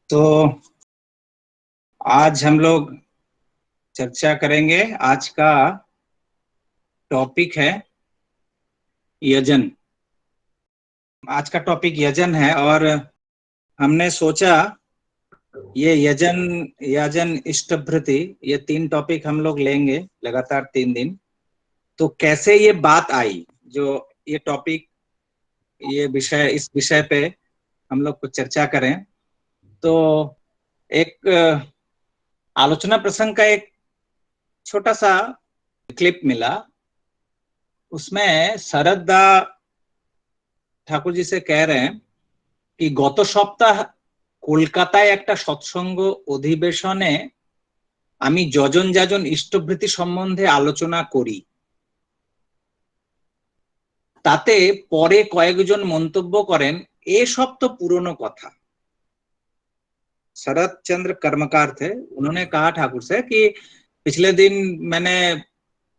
तो आज हम लोग चर्चा करेंगे। आज का टॉपिक है यजन। आज का टॉपिक यजन है और हमने सोचा ये यजन, याजन, इष्टभृति, ये 3 टॉपिक हम लोग लेंगे लगातार 3 दिन। तो कैसे ये बात आई, जो ये टॉपिक, ये विषय, इस विषय पे हम लोग कुछ चर्चा करें। तो एक आलोचना प्रसंग का एक छोटा सा क्लिप मिला। उसमें शरद दा ঠাকুর जी से कह रहे हैं कि গত সপ্তাহ কলকাতায় একটা সৎসঙ্গ অধিবেশনে আমি যজন যাজন ইষ্টভৃতি সম্বন্ধে আলোচনা করি। তাতে পরে কয়েকজন মন্তব্য করেন এসব তো পুরনো কথা। शरद चंद्र कर्मकार थे, उन्होंने कहा ठाकुर से कि पिछले दिन मैंने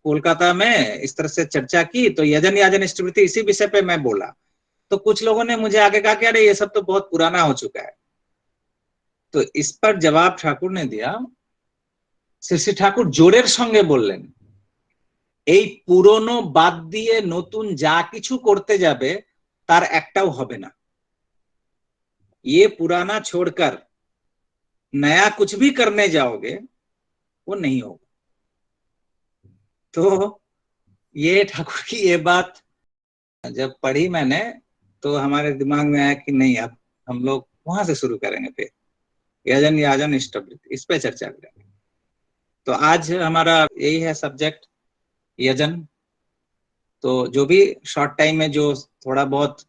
कोलकाता में इस तरह से चर्चा की, तो यजन याजन इष्टभृति इसी विषय पे मैं बोला। तो कुछ लोगों ने मुझे आगे कहा कि अरे ये सब तो बहुत पुराना हो चुका है। तो इस पर जवाब ठाकुर ने दिया, শ্রী শ্রী ঠাকুর জোরের সঙ্গে বললেন, এই পুরনো বাদ দিয়ে নতুন যা কিছু করতে যাবে তার একটাও হবে না। ये पुराना छोड़कर नया कुछ भी करने जाओगे वो नहीं होगा। तो ये ठाकुर की ये बात जब पढ़ी मैंने तो हमारे दिमाग में आया कि नहीं, अब हम लोग वहां से शुरू करेंगे। फिर यजन याजन इष्टभृति, इस पे चर्चा करेंगे। तो आज हमारा यही है सब्जेक्ट, यजन। तो जो भी शॉर्ट टाइम में जो थोड़ा बहुत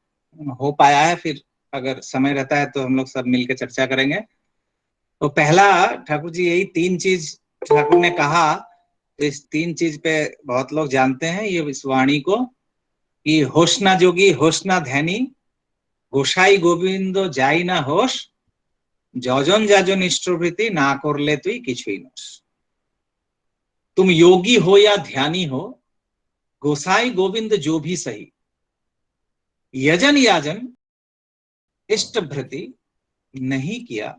हो पाया है, फिर अगर समय रहता है तो हम लोग सब मिलकर चर्चा करेंगे। तो पहला, ठाकुर जी यही 3 चीज ठाकुर ने कहा। तो इस 3 चीज पे बहुत लोग जानते हैं ये इस वाणी को कि होश ना जोगी होश ना ध्यानी, गोसाई गोविंद যাই না হোশ, যজন যাজন ইষ্টভৃতি না করলে তুই কিছুই নস। तुम योगी हो या ध्यानी हो, गोसाई गोविंद जो भी सही, यजन याजन इष्टभृति नहीं किया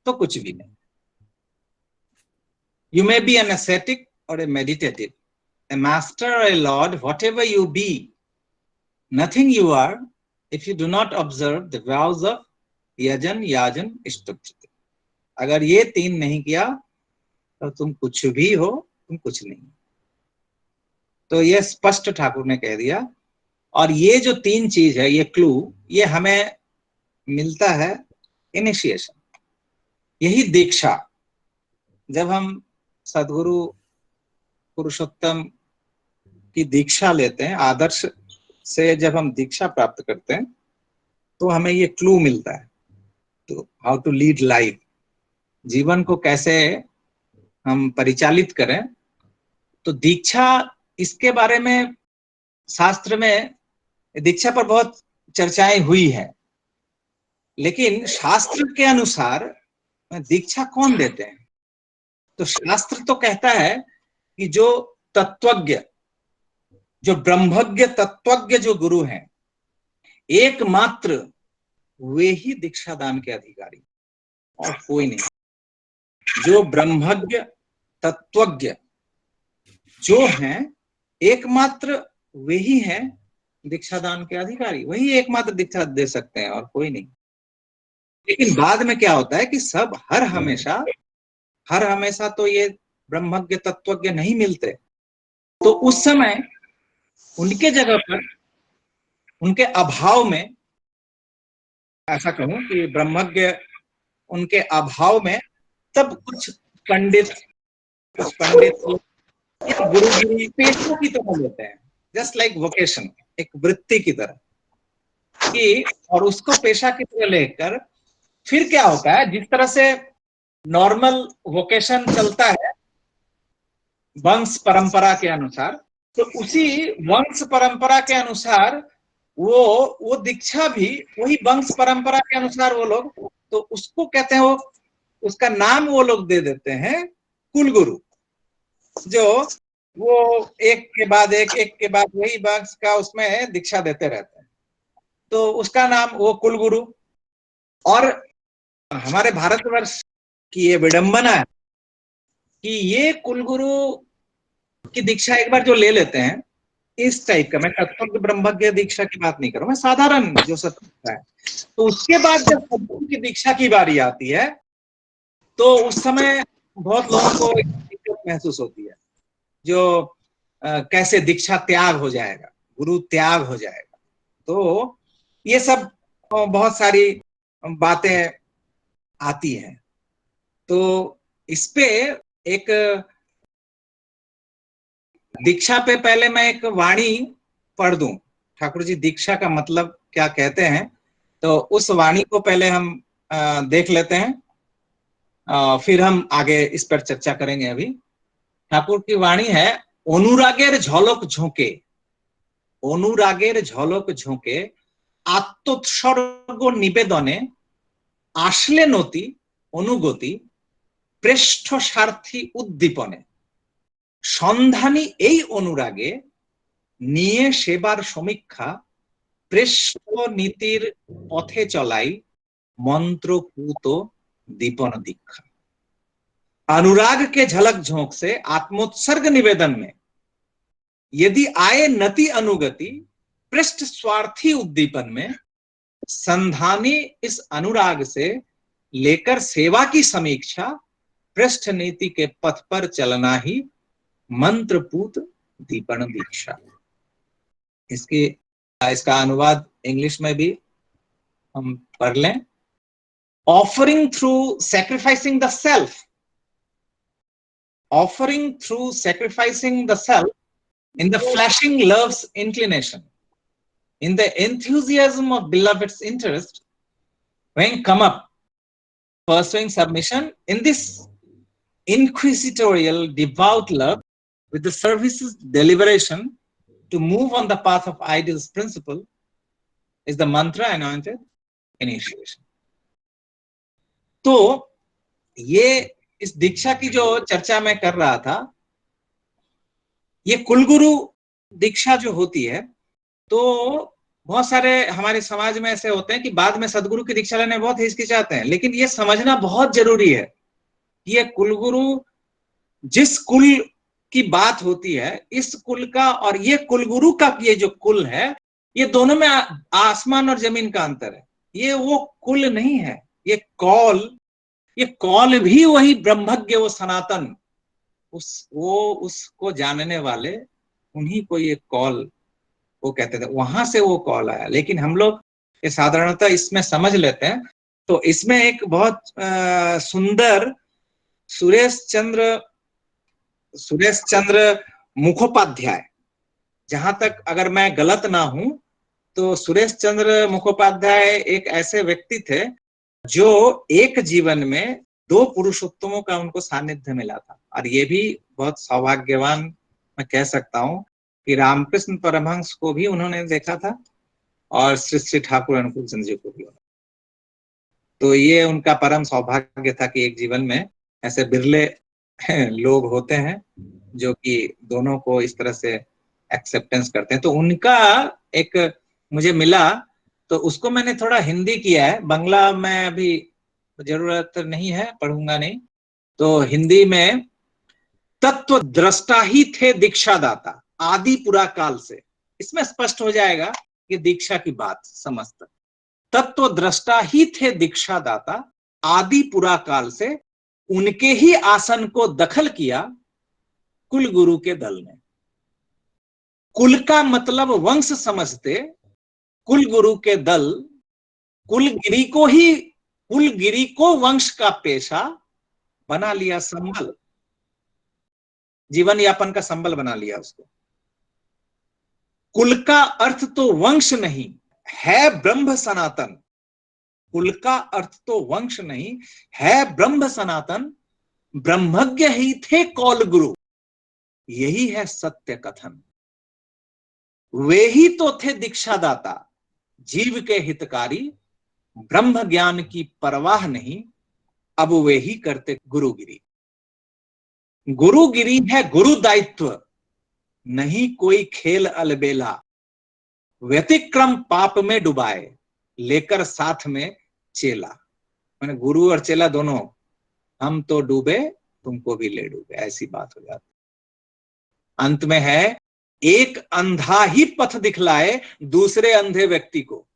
तो कुछ भी नहीं। You may be an ascetic or a meditative, a master or a lord, whatever you be, nothing you are if you do not observe the vows of यजन याजन इष्टभृति। अगर ये 3 नहीं किया तो तुम कुछ भी हो, तुम कुछ नहीं। तो ये स्पष्ट ठाकुर ने कह दिया। और ये जो 3 चीज है, ये क्लू, ये हमें मिलता है इनिशिएशन, यही दीक्षा। जब हम सदगुरु पुरुषोत्तम की दीक्षा लेते हैं, आदर्श से जब हम दीक्षा प्राप्त करते हैं, तो हमें ये क्लू मिलता है, तो हाउ टू लीड लाइफ, जीवन को कैसे हम परिचालित करें। तो दीक्षा, इसके बारे में शास्त्र में दीक्षा पर बहुत चर्चाएं हुई है, लेकिन शास्त्र के अनुसार दीक्षा कौन देते हैं? तो शास्त्र तो कहता है कि जो तत्वज्ञ, जो ब्रह्मज्ञ तत्वज्ञ जो गुरु हैं, एकमात्र वे ही दीक्षा दान के अधिकारी, और कोई नहीं। जो ब्रह्मज्ञ तत्वज्ञ जो हैं, एकमात्र वे ही हैं दीक्षा दान के अधिकारी, वही एकमात्र दीक्षा दे सकते हैं और कोई नहीं। लेकिन बाद में क्या होता है कि सब हर हमेशा तो ये ब्रह्मज्ञ तत्वज्ञ नहीं मिलते। तो उस समय उनके जगह पर, उनके अभाव में, ऐसा कहूं कि ब्रह्मज्ञ उनके अभाव में, तब कुछ पंडित गुरुगिरी पेशों की तरह लेते हैं, जस्ट लाइक वोकेशन, एक वृत्ति की तरह कि, और उसको पेशा की तरह लेकर फिर क्या होता है, जिस तरह से नॉर्मल वोकेशन चलता है वंश परंपरा के अनुसार, तो उसी वंश परंपरा के अनुसार वो दीक्षा भी वही वंश परंपरा के अनुसार वो लोग, तो उसको कहते हैं, वो उसका नाम वो लोग दे देते हैं कुलगुरु, जो वो एक के बाद वही वंश का उसमें दीक्षा देते रहते हैं, तो उसका नाम वो कुलगुरु। और हमारे भारतवर्ष की ये विडंबना है कि ये कुलगुरु की दीक्षा एक बार जो ले लेते हैं, इस टाइप का, मैं तत्व ब्रह्मज्ञ दीक्षा की बात नहीं कर रहा हूं, मैं साधारण जो सत्य है, तो उसके बाद जब सदगुरु की दीक्षा की बारी आती है तो उस समय बहुत लोगों को एक दिक्कत महसूस होती है, जो कैसे दीक्षा त्याग हो जाएगा, गुरु त्याग हो जाएगा। तो ये सब बहुत सारी बातें आती हैं। तो इस पे एक दीक्षा पे पहले मैं एक वाणी पढ़ दूं, ठाकुर जी दीक्षा का मतलब क्या कहते हैं, तो उस वाणी को पहले हम देख लेते हैं, फिर हम आगे इस पर चर्चा करेंगे। अभी ठाकुर की वाणी है, অনুরাগের ঝলক ঝোঁকে, অনুরাগের ঝলক ঝোঁকে আত্মোৎসর্গ নিবেদনে আসলে নতি অনুগতি প্রেষ্ঠ স্বার্থী উদ্দীপনে সন্ধানী এই অনুরাগে নিয়ে সেবার সমীক্ষা প্রেষ্ঠ নীতির পথে চলাই मंत्रपूत दीपन दीक्षा। अनुराग के झलक झोंक से आत्मोत्सर्ग निवेदन में यदि आए नति अनुगति पृष्ठ स्वार्थी उद्दीपन में संधानी इस अनुराग से लेकर सेवा की समीक्षा पृष्ठ नीति के पथ पर चलना ही मंत्रपूत दीपन दीक्षा। इसका अनुवाद इंग्लिश में भी हम पढ़ लें। Offering through sacrificing the self, offering through sacrificing the self in the flashing love's inclination, in the enthusiasm of beloved's interest, when come up, pursuing submission in this inquisitorial devout love with the service's deliberation to move on the path of ideal's principle is the mantra anointed initiation. तो ये इस दीक्षा की जो चर्चा मैं कर रहा था, ये कुलगुरु दीक्षा जो होती है, तो बहुत सारे हमारे समाज में ऐसे होते हैं कि बाद में सदगुरु की दीक्षा लेने बहुत हिचकिचाते हैं, लेकिन ये समझना बहुत जरूरी है कि ये कुलगुरु जिस कुल की बात होती है, इस कुल का और ये कुलगुरु का ये जो कुल है, ये दोनों में आसमान और जमीन का अंतर है। ये वो कुल नहीं है, ये कौल भी वही ब्रह्मज्ञ, वो सनातन, उसको जानने वाले, उन्हीं को ये कौल वो कहते थे, वहां से वो कौल आया। लेकिन हम लोग ये साधारणतः इसमें समझ लेते हैं। तो इसमें एक बहुत सुंदर सुरेश चंद्र मुखोपाध्याय, जहां तक अगर मैं गलत ना हूं तो सुरेश चंद्र मुखोपाध्याय एक ऐसे व्यक्ति थे जो एक जीवन में 2 पुरुषोत्तमों का उनको सानिध्य मिला था। और ये भी बहुत सौभाग्यवान मैं कह सकता हूं कि रामकृष्ण परमहंस को भी उन्होंने देखा था और श्री श्री ठाकुर अनुकूल चंद्र जी को भी। तो ये उनका परम सौभाग्य था कि एक जीवन में ऐसे बिरले लोग होते हैं जो कि दोनों को इस तरह से एक्सेप्टेंस करते हैं। तो उनका एक मुझे मिला, तो उसको मैंने थोड़ा हिंदी किया है, बांग्ला में अभी जरूरत नहीं है, पढ़ूंगा नहीं। तो हिंदी में, तत्व दृष्टा ही थे दीक्षादाता आदि पुरा काल से, इसमें स्पष्ट हो जाएगा कि दीक्षा की बात समस्त। तत्व दृष्टा ही थे दीक्षादाता आदि पुरा काल से, उनके ही आसन को दखल किया कुल गुरु के दल ने। कुल का मतलब वंश समझते कुल गुरु के दल कुलगिरी को वंश का पेशा बना लिया, संबल, जीवन यापन का संबल बना लिया उसको। कुल का अर्थ तो वंश नहीं है ब्रह्म सनातन, कुल का अर्थ तो वंश नहीं है ब्रह्म सनातन, ब्रह्मज्ञ ही थे कौल गुरु, यही है सत्य कथन। वे ही तो थे दीक्षादाता जीव के हितकारी, ब्रह्म ज्ञान की परवाह नहीं, अब वे ही करते गुरुगिरी। गुरुगिरी है गुरु दायित्व, नहीं कोई खेल अलबेला, व्यतिक्रम पाप में डुबाए लेकर साथ में चेला। मैंने गुरु और चेला दोनों, हम तो डूबे तुमको भी ले डूबे, ऐसी बात हो जाती। अंत में है, एक अंधा ही पथ दिखलाए दूसरे अंधे व्यक्ति को,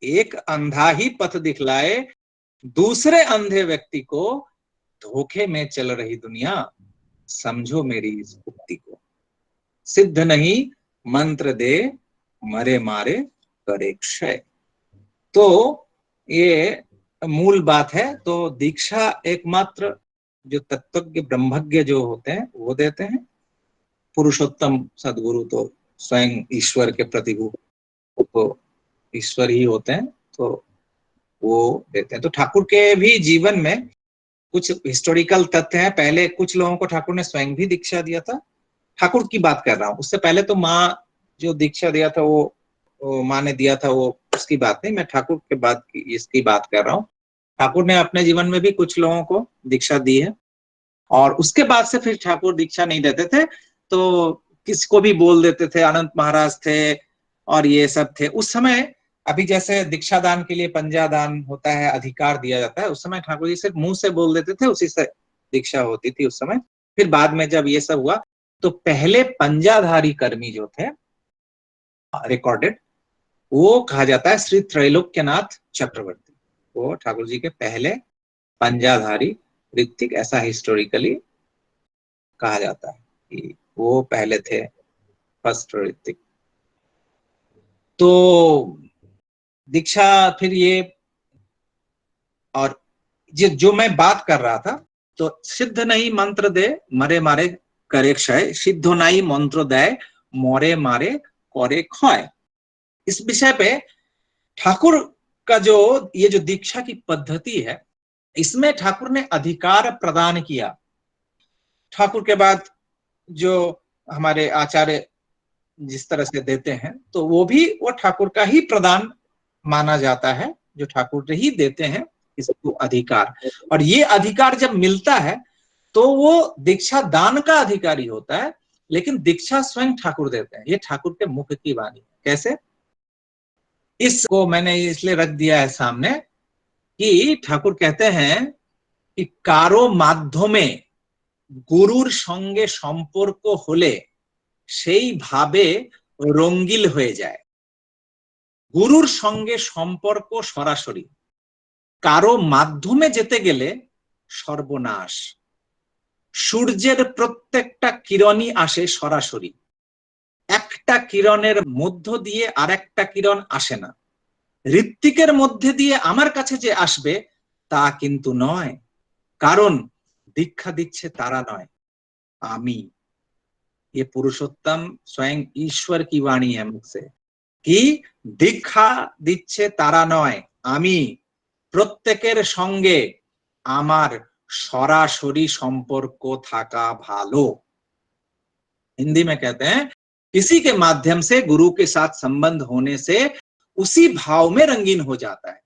एक अंधा ही पथ दिखलाए दूसरे अंधे व्यक्ति को, धोखे में चल रही दुनिया समझो मेरी इस उक्ति को, सिद्ध नहीं मंत्र दे मरे मारे करे क्षय। तो ये मूल बात है। तो दीक्षा एकमात्र जो तत्वज्ञ ब्रह्मज्ञ जो होते हैं वो देते हैं, पुरुषोत्तम सदगुरु तो स्वयं ईश्वर के प्रतिभूत तो ईश्वर ही होते हैं, तो वो देते हैं। तो ठाकुर के भी जीवन में कुछ हिस्टोरिकल तथ्य हैं। पहले कुछ लोगों को ठाकुर ने स्वयं भी दीक्षा दिया था, ठाकुर की बात कर रहा हूँ, उससे पहले तो माँ जो दीक्षा दिया था वो माँ ने दिया था, वो उसकी बात नहीं, मैं ठाकुर के बाद की इसकी बात कर रहा हूँ। ठाकुर ने अपने जीवन में भी कुछ लोगों को दीक्षा दी है, और उसके बाद से फिर ठाकुर दीक्षा नहीं देते थे, तो किसको भी बोल देते थे, अनंत महाराज थे और ये सब थे उस समय। अभी जैसे दीक्षा दान के लिए पंजा दान होता है, अधिकार दिया जाता है, उस समय ठाकुर जी सिर्फ मुंह से बोल देते थे, उसी से दीक्षा होती थी उस समय। फिर बाद में जब ये सब हुआ तो पहले पंजाधारी कर्मी जो थे रिकॉर्डेड, वो कहा जाता है श्री त्रैलोक्यनाथ चक्रवर्ती, वो ठाकुर जी के पहले पंजाधारी ऋत्विक, ऐसा हिस्टोरिकली कहा जाता है कि वो पहले थे फर्स्ट ऋत्विक। तो दीक्षा फिर ये, और जो मैं बात कर रहा था, तो सिद्ध नहीं मंत्र दे मरे मारे करे क्षय, सिद्धो नहीं मंत्र दे मोरे मारे करे क्षय। इस विषय पे ठाकुर का जो ये जो दीक्षा की पद्धति है, इसमें ठाकुर ने अधिकार प्रदान किया। ठाकुर के बाद जो हमारे आचार्य जिस तरह से देते हैं, तो वो भी वो ठाकुर का ही प्रदान माना जाता है, जो ठाकुर ही देते हैं इसको अधिकार। और ये अधिकार जब मिलता है तो वो दीक्षा दान का अधिकारी होता है, लेकिन दीक्षा स्वयं ठाकुर देते हैं। ये ठाकुर के मुख की वाणी है। कैसे? इसको मैंने इसलिए रख दिया है सामने कि ठाकुर कहते हैं कि कारो माध्यमे गुरुर संगे সম্পর্ক হলে সেই ভাবে রঙ্গিল হয়ে যায়। গুরুর সঙ্গে সম্পর্ক সরাসরি, কারো মাধ্যমে যেতে গেলে সর্বনাশ। সূর্যের প্রত্যেকটা কিরণই আসে সরাসরি, একটা কিরণের মধ্য দিয়ে আরেকটা কিরণ আসে না। ঋত্বিকের মধ্যে দিয়ে আমার কাছে যে আসবে তা কিন্তু নয়, কারণ দীক্ষা দিচ্ছে তারা নয়, আমি। ये पुरुषोत्तम स्वयं ईश्वर की वाणी है मुझसे कि दीक्षा दिच्छे तारा नय, आमी। प्रत्येकेर संगे आमार सरासरि सम्पर्क थाका भालो। हिंदी में कहते हैं किसी के माध्यम से गुरु के साथ संबंध होने से उसी भाव में रंगीन हो जाता है।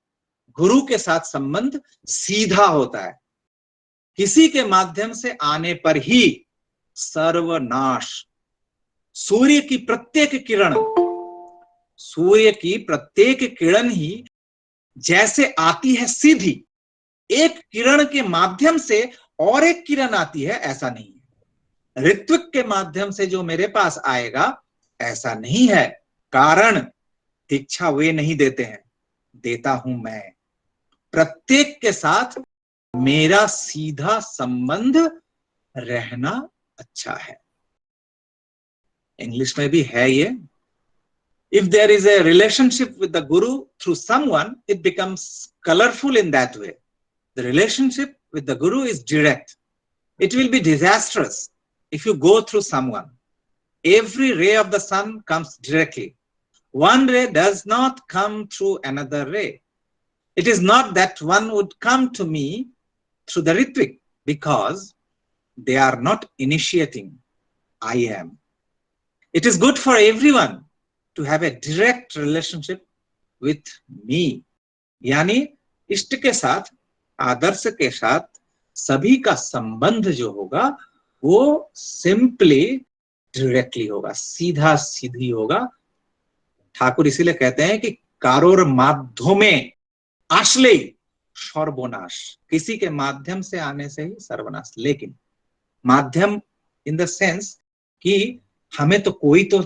गुरु के साथ संबंध सीधा होता है, किसी के माध्यम से आने पर ही सर्वनाश। सूर्य की प्रत्येक किरण, सूर्य की प्रत्येक किरण ही जैसे आती है सीधी, एक किरण के माध्यम से और एक किरण आती है, ऐसा नहीं है। ऋत्विक के माध्यम से जो मेरे पास आएगा ऐसा नहीं है, कारण दीक्षा वे नहीं देते हैं, देता हूं मैं। प्रत्येक के साथ मेरा सीधा संबंध रहना अच्छा है। इंग्लिश में भी है ये, if there is a relationship with the guru through someone, it becomes colorful in that way. The relationship with the guru is direct. It will be disastrous if you go through someone. Every ray of the sun comes directly. One ray does not come through another ray. It is not that one would come to me through the Ritvik, because they are not initiating. I am. It is good for everyone to have a direct relationship with me. यानी इष्ट के साथ, आदर्श के साथ सभी का संबंध जो होगा वो सिंपली डायरेक्टली होगा, सीधा सीधी होगा। ठाकुर इसीलिए कहते हैं कि कारोर माध्यमे आसलेई सर्वनाश, किसी के माध्यम से आने से ही सर्वनाश। लेकिन माध्यम इन द सेंस कि हमें तो कोई तो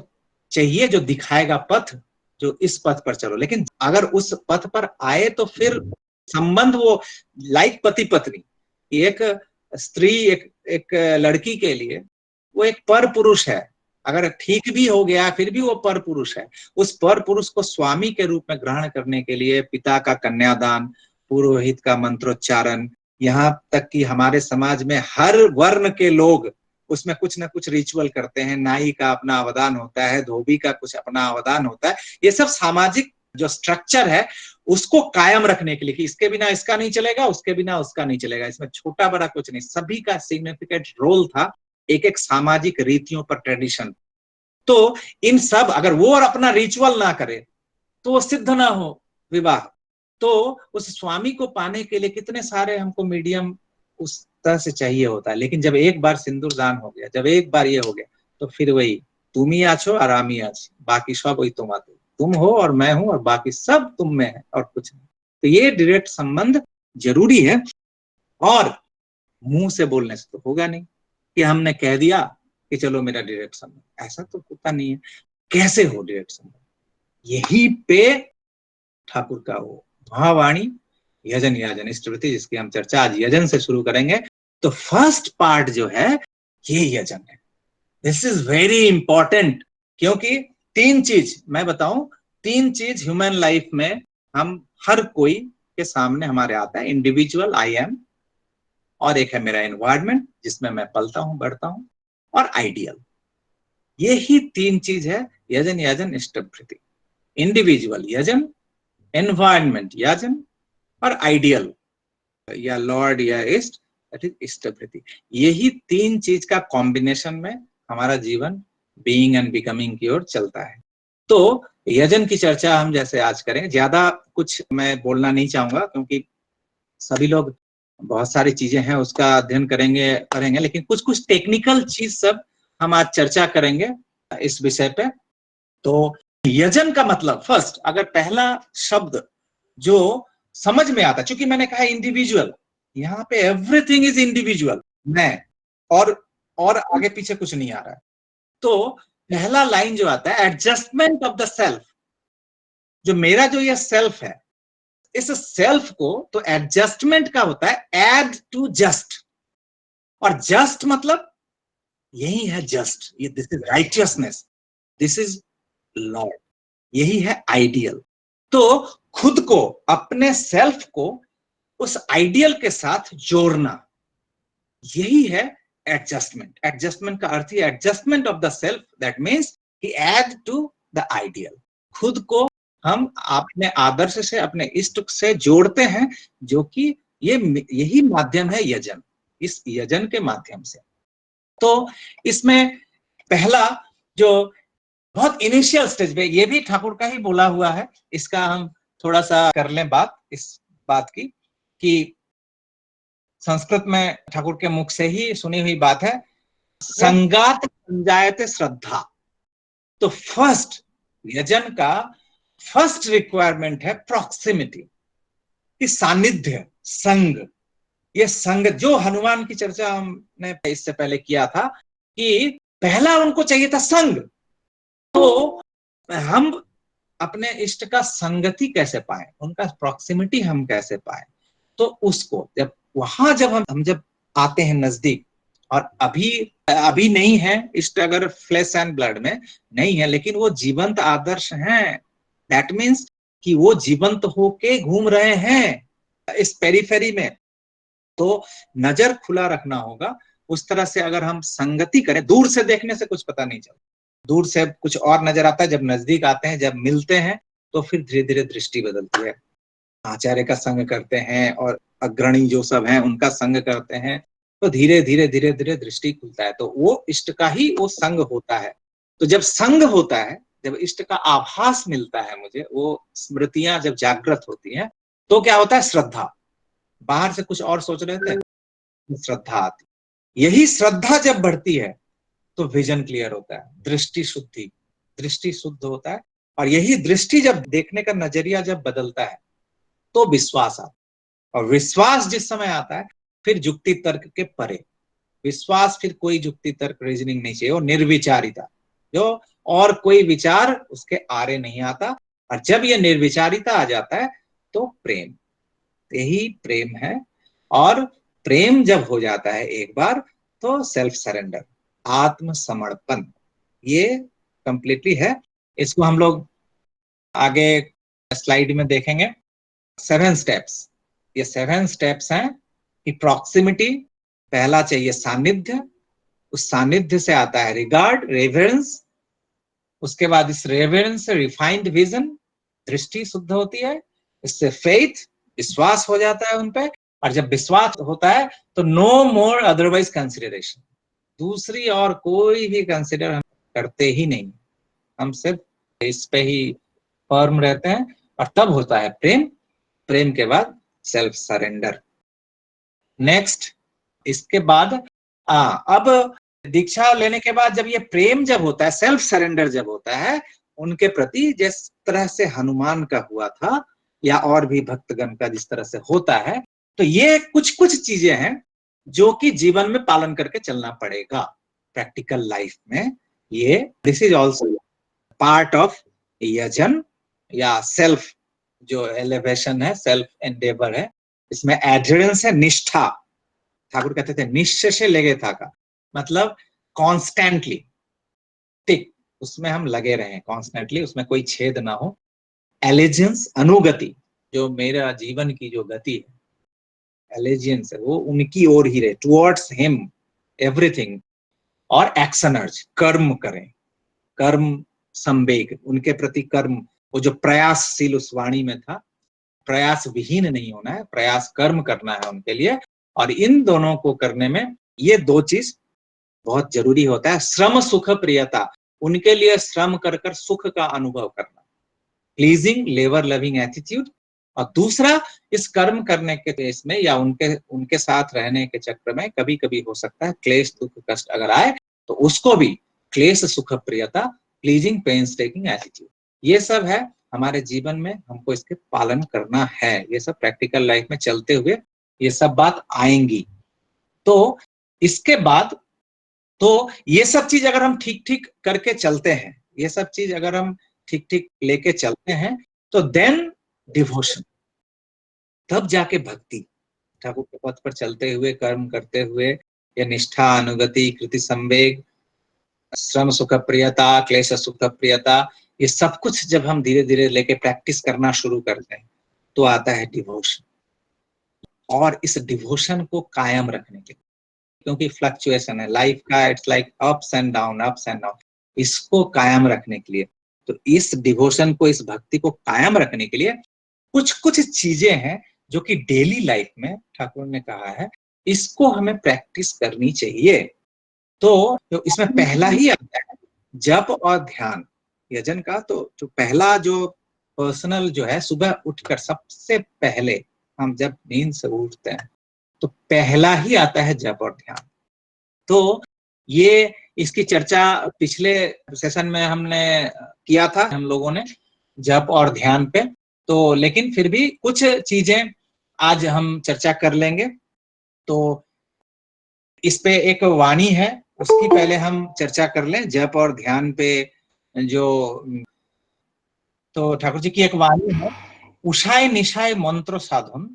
चाहिए जो दिखाएगा पथ, जो इस पथ पर चलो। लेकिन अगर उस पथ पर आए तो फिर संबंध वो लाइक पति पत्नी, एक स्त्री एक लड़की के लिए वो एक पर पुरुष है। अगर ठीक भी हो गया फिर भी वो पर पुरुष है। उस पर पुरुष को स्वामी के रूप में ग्रहण करने के लिए पिता का कन्यादान, पुरोहित का मंत्रोच्चारण, यहाँ तक कि हमारे समाज में हर वर्ण के लोग उसमें कुछ ना कुछ रिचुअल करते हैं। नाई का अपना अवदान होता है, धोबी का कुछ अपना अवदान होता है। ये सब सामाजिक जो स्ट्रक्चर है उसको कायम रखने के लिए कि इसके बिना इसका नहीं चलेगा, उसके बिना उसका नहीं चलेगा। इसमें छोटा बड़ा कुछ नहीं, सभी का सिग्निफिकेंट रोल था एक एक सामाजिक रीतियों पर, ट्रेडिशन। तो इन सब अगर वो और अपना रिचुअल ना करे तो वो सिद्ध ना हो विवाह। तो उस स्वामी को पाने के लिए कितने सारे हमको मीडियम उस तरह से चाहिए होता है। लेकिन जब एक बार सिंदूर दान हो गया, जब एक बार ये हो गया, तो फिर वही तुम ही आछो और आम ही आछी, बाकी सब वही तुम हो और मैं हूं और बाकी सब तुम में है और कुछ नहीं। तो ये डायरेक्ट संबंध जरूरी है। और मुंह से बोलने से तो होगा नहीं कि हमने कह दिया कि चलो मेरा डायरेक्ट संबंध, ऐसा तो होता नहीं है। कैसे हो डायरेक्ट संबंध? यही पे ठाकुर का वो महावाणी यजन याजन इष्टवृत्ति, जिसकी हम चर्चा आज यजन से शुरू करेंगे। तो फर्स्ट पार्ट जो है ये यजन है। दिस इज वेरी इंपॉर्टेंट, क्योंकि तीन चीज मैं बताऊं, तीन चीज ह्यूमन लाइफ में हम हर कोई के सामने हमारे आता है। इंडिविजुअल आई एम, और एक है मेरा एनवायरमेंट जिसमें मैं पलता हूं बढ़ता हूं, और आइडियल। यही तीन चीज है यजन याजन इष्टवृत्ति। इंडिविजुअल यजन, एनवायरमेंट याजन, और आइडियल या लॉर्ड या इष्ट, दैट इज इष्टवृत्ति। यही तीन चीज का कॉम्बिनेशन में हमारा जीवन बीइंग एंड बिकमिंग की ओर चलता है। तो यजन की चर्चा हम जैसे आज करें, ज्यादा कुछ मैं बोलना नहीं चाहूंगा क्योंकि सभी लोग बहुत सारी चीजें हैं उसका अध्ययन करेंगे, लेकिन कुछ कुछ टेक्निकल चीज सब हम आज चर्चा करेंगे इस विषय पे। तो यजन का मतलब, फर्स्ट अगर पहला शब्द जो समझ में आता, चूंकि मैंने कहा इंडिविजुअल, यहाँ पे एवरीथिंग इज इंडिविजुअल, मैं और आगे पीछे कुछ नहीं आ रहा है। तो पहला लाइन जो आता है एडजस्टमेंट ऑफ द सेल्फ, जो मेरा जो ये सेल्फ है, इस सेल्फ को तो एडजस्टमेंट का होता है एड टू जस्ट, और जस्ट मतलब यही है जस्ट, ये this is righteousness, this is Lord, यही है आइडियल। तो खुद को, अपने सेल्फ को उस आइडियल के साथ जोड़ना, यही है एडजस्टमेंट। एडजस्टमेंट का अर्थ ही adjustment of the self, that means कि एड टू द आइडियल। खुद को हम अपने आदर्श से, अपने इष्ट से जोड़ते हैं, जो कि यही माध्यम है यजन, इस यजन के माध्यम से। तो इसमें पहला जो बहुत इनिशियल स्टेज पे, ये भी ठाकुर का ही बोला हुआ है, इसका हम थोड़ा सा कर लें बात, इस बात की कि संस्कृत में ठाकुर के मुख से ही सुनी हुई बात है, संगात संजायते श्रद्धा। तो फर्स्ट यजन का फर्स्ट रिक्वायरमेंट है प्रॉक्सिमिटी, कि सानिध्य, संग। ये संग जो हनुमान की चर्चा हमने इससे पहले किया था कि पहला उनको चाहिए था संग। तो हम अपने इष्ट का संगति कैसे पाए, उनका प्रॉक्सिमिटी हम कैसे पाए, तो उसको जब हम जब आते हैं नजदीक, और अभी नहीं है इष्ट, अगर फ्लेश एंड ब्लड में नहीं है, लेकिन वो जीवंत आदर्श हैं, दैट मीन्स कि वो जीवंत होके घूम रहे हैं इस पेरीफेरी में। तो नजर खुला रखना होगा। उस तरह से अगर हम संगति करें, दूर से देखने से कुछ पता नहीं चलता, दूर से कुछ और नजर आता है, जब नजदीक आते हैं, जब मिलते हैं, तो फिर धीरे धीरे दृष्टि बदलती है। आचार्य का संग करते हैं और अग्रणी जो सब हैं उनका संग करते हैं, तो धीरे धीरे धीरे धीरे दृष्टि खुलता है, तो वो इष्ट का ही वो संग होता है। तो जब संग होता है, जब इष्ट का आभास मिलता है मुझे, वो स्मृतियां जब जागृत होती हैं, तो क्या होता है, श्रद्धा। बाहर से कुछ और सोच रहे थे, श्रद्धा आती। यही श्रद्धा जब बढ़ती है तो विजन क्लियर होता है, दृष्टि शुद्ध होता है, और यही दृष्टि जब देखने का नजरिया जब बदलता है तो विश्वास आता है। और विश्वास जिस समय आता है फिर जुक्ति तर्क के परे। विश्वास फिर कोई जुक्ति तर्क रीजनिंग नहीं चाहिए, वो निर्विचारिता, जो और कोई विचार उसके आरे नहीं आता। और जब ये निर्विचारिता आ जाता है तो प्रेम, यही प्रेम है। और प्रेम जब हो जाता है एक बार तो सेल्फ सरेंडर, आत्मसमर्पण, ये कंप्लीटली है। इसको हम लोग आगे स्लाइड में देखेंगे। 7 स्टेप्स, ये 7 स्टेप्स हैं कि प्रॉक्सिमिटी, पहला चाहिए सानिध्य, उस सानिध्य से आता है रिगार्ड, रेवरेंस, उसके बाद इस रेवरेंस से रिफाइंड विजन, दृष्टि शुद्ध होती है, इससे फेथ, विश्वास हो जाता है उन पे, और जब विश्वास होता है तो नो मोर अदरवाइज कंसिडरेशन, दूसरी और कोई भी कंसिडर हम करते ही नहीं, हम सिर्फ इस पे ही फर्म रहते हैं। और तब होता है प्रेम, प्रेम के बाद सेल्फ सरेंडर। नेक्स्ट, इसके बाद अब दीक्षा लेने के बाद जब ये प्रेम जब होता है, सेल्फ सरेंडर जब होता है उनके प्रति, जिस तरह से हनुमान का हुआ था या और भी भक्तगण का जिस तरह से होता है, तो ये कुछ कुछ चीजें हैं जो कि जीवन में पालन करके चलना पड़ेगा प्रैक्टिकल लाइफ में। ये this is also part of यजन या सेल्फ जो एलिवेशन है, सेल्फ एंडेवर है। इसमें एडहेरेंस है, निष्ठा, ठाकुर कहते थे निश्चय से लगे था का मतलब कॉन्स्टेंटली, टिक, उसमें हम लगे रहे कॉन्स्टेंटली, उसमें कोई छेद ना हो। एलिजेंस, अनुगति, जो मेरा जीवन की जो गति है, एलिजेंस है, वो उनकी ओर ही रहे, टुवर्ड्स हिम एवरीथिंग। और एक्शनर्ज, कर्म करें, कर्म संवेग, उनके प्रति कर्म, वो जो प्रयासशील उस वाणी में था, प्रयास विहीन नहीं होना है, प्रयास कर्म करना है उनके लिए। और इन दोनों को करने में ये 2 चीज बहुत जरूरी होता है। श्रम सुख प्रियता, उनके लिए श्रम कर कर सुख का अनुभव करना, प्लीजिंग लेबर लविंग एटीट्यूड। और दूसरा, इस कर्म करने के केस में या उनके साथ रहने के चक्र में कभी कभी हो सकता है क्लेश दुख कष्ट अगर आए, तो उसको भी क्लेश सुख प्रियता, प्लीजिंग पेन्स टेकिंग एटीट्यूड, ये सब है हमारे जीवन में, हमको इसके पालन करना है। ये सब प्रैक्टिकल लाइफ में चलते हुए ये सब बात आएंगी। तो इसके बाद तो ये सब चीज अगर हम ठीक ठीक करके चलते हैं, ये सब चीज अगर हम ठीक ठीक लेके चलते हैं, तो देन डिवोशन, तब जाके भक्ति, ठाकुर के पथ पर चलते हुए, कर्म करते हुए, ये निष्ठा, अनुगति, कृति संवेग, श्रम सुख प्रियता, क्लेश सुख प्रियता, ये सब कुछ जब हम धीरे धीरे लेके प्रैक्टिस करना शुरू करते हैं तो आता है डिवोशन। और इस डिवोशन को कायम रखने के लिए, क्योंकि फ्लक्चुएशन है लाइफ का, it's like ups and down, ups and down, इसको कायम रखने के लिए, तो इस डिवोशन को, इस भक्ति को कायम रखने के लिए कुछ कुछ चीजें हैं जो कि डेली लाइफ में ठाकुर ने कहा है इसको हमें प्रैक्टिस करनी चाहिए। तो इसमें पहला ही आता है जप और ध्यान, यजन का। तो जो पहला जो पर्सनल जो है, सुबह उठकर सबसे पहले हम जब नींद से उठते हैं तो पहला ही आता है जप और ध्यान। तो ये इसकी चर्चा पिछले सेशन में हमने किया था, हम लोगों ने जप और ध्यान पे। तो लेकिन फिर भी कुछ चीजें आज हम चर्चा कर लेंगे। तो इस पे एक वाणी है, उसकी पहले हम चर्चा कर लें, जप और ध्यान पे जो। तो ठाकुर जी की एक वाणी है, उषाय निशाय मंत्र साधन,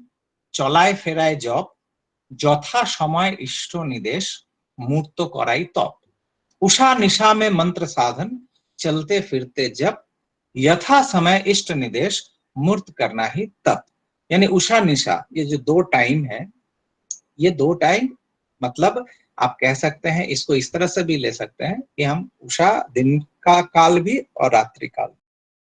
चलाय फेराय जप, যথা समय इष्ट निदेश, मूर्त कराई तप। उषा निशा में मंत्र साधन, चलते फिरते जप, यथा समय इष्ट निदेश, मूर्त करना ही तप। यानी उषा निशा, ये जो 2 टाइम है, ये 2 टाइम मतलब आप कह सकते हैं, इसको इस तरह से भी ले सकते हैं कि हम उषा दिन का काल भी और रात्रि काल,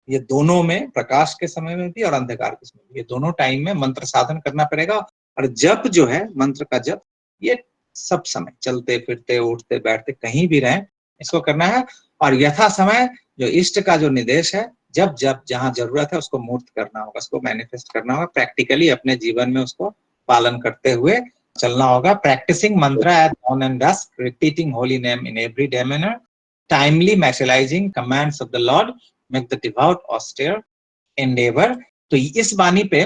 ये दोनों में, प्रकाश के समय में भी और अंधकार के समय में, ये दोनों टाइम में मंत्र साधन करना पड़ेगा। और जप जो है, मंत्र का जप, ये सब समय, चलते फिरते उठते बैठते कहीं भी रहें, इसको करना है। और यथा समय जो इष्ट का जो निर्देश है, जब जब जहां जरूरत है उसको मूर्त करना होगा, उसको मैनिफेस्ट करना होगा, प्रैक्टिकली अपने जीवन में उसको पालन करते हुए चलना होगा। प्रैक्टिसिंग मंत्र eight dawn and dusk, repeating holy name in every day manner, timely materializing commands of the Lord, make the devout austere endeavor। तो इस वाणी पे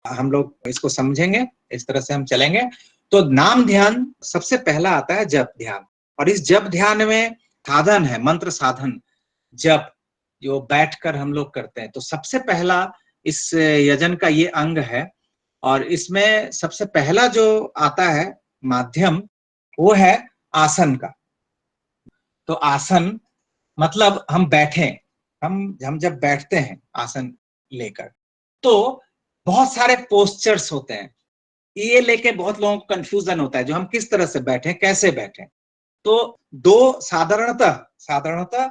हम लोग इसको समझेंगे, इस तरह से हम चलेंगे। तो नाम ध्यान सबसे पहला आता है जप ध्यान, और इस जप ध्यान में साधन है, मंत्र साधन जप, जो बैठकर हम लोग करते हैं। तो सबसे पहला इस यजन का ये अंग है, और इसमें सबसे पहला जो आता है माध्यम, वो है आसन का। तो आसन मतलब हम बैठे, हम जब बैठते हैं आसन लेकर, तो बहुत सारे पोस्चर्स होते हैं। ये लेके बहुत लोगों को कंफ्यूजन होता है, जो हम किस तरह से बैठे, कैसे बैठे। तो दो साधारणतः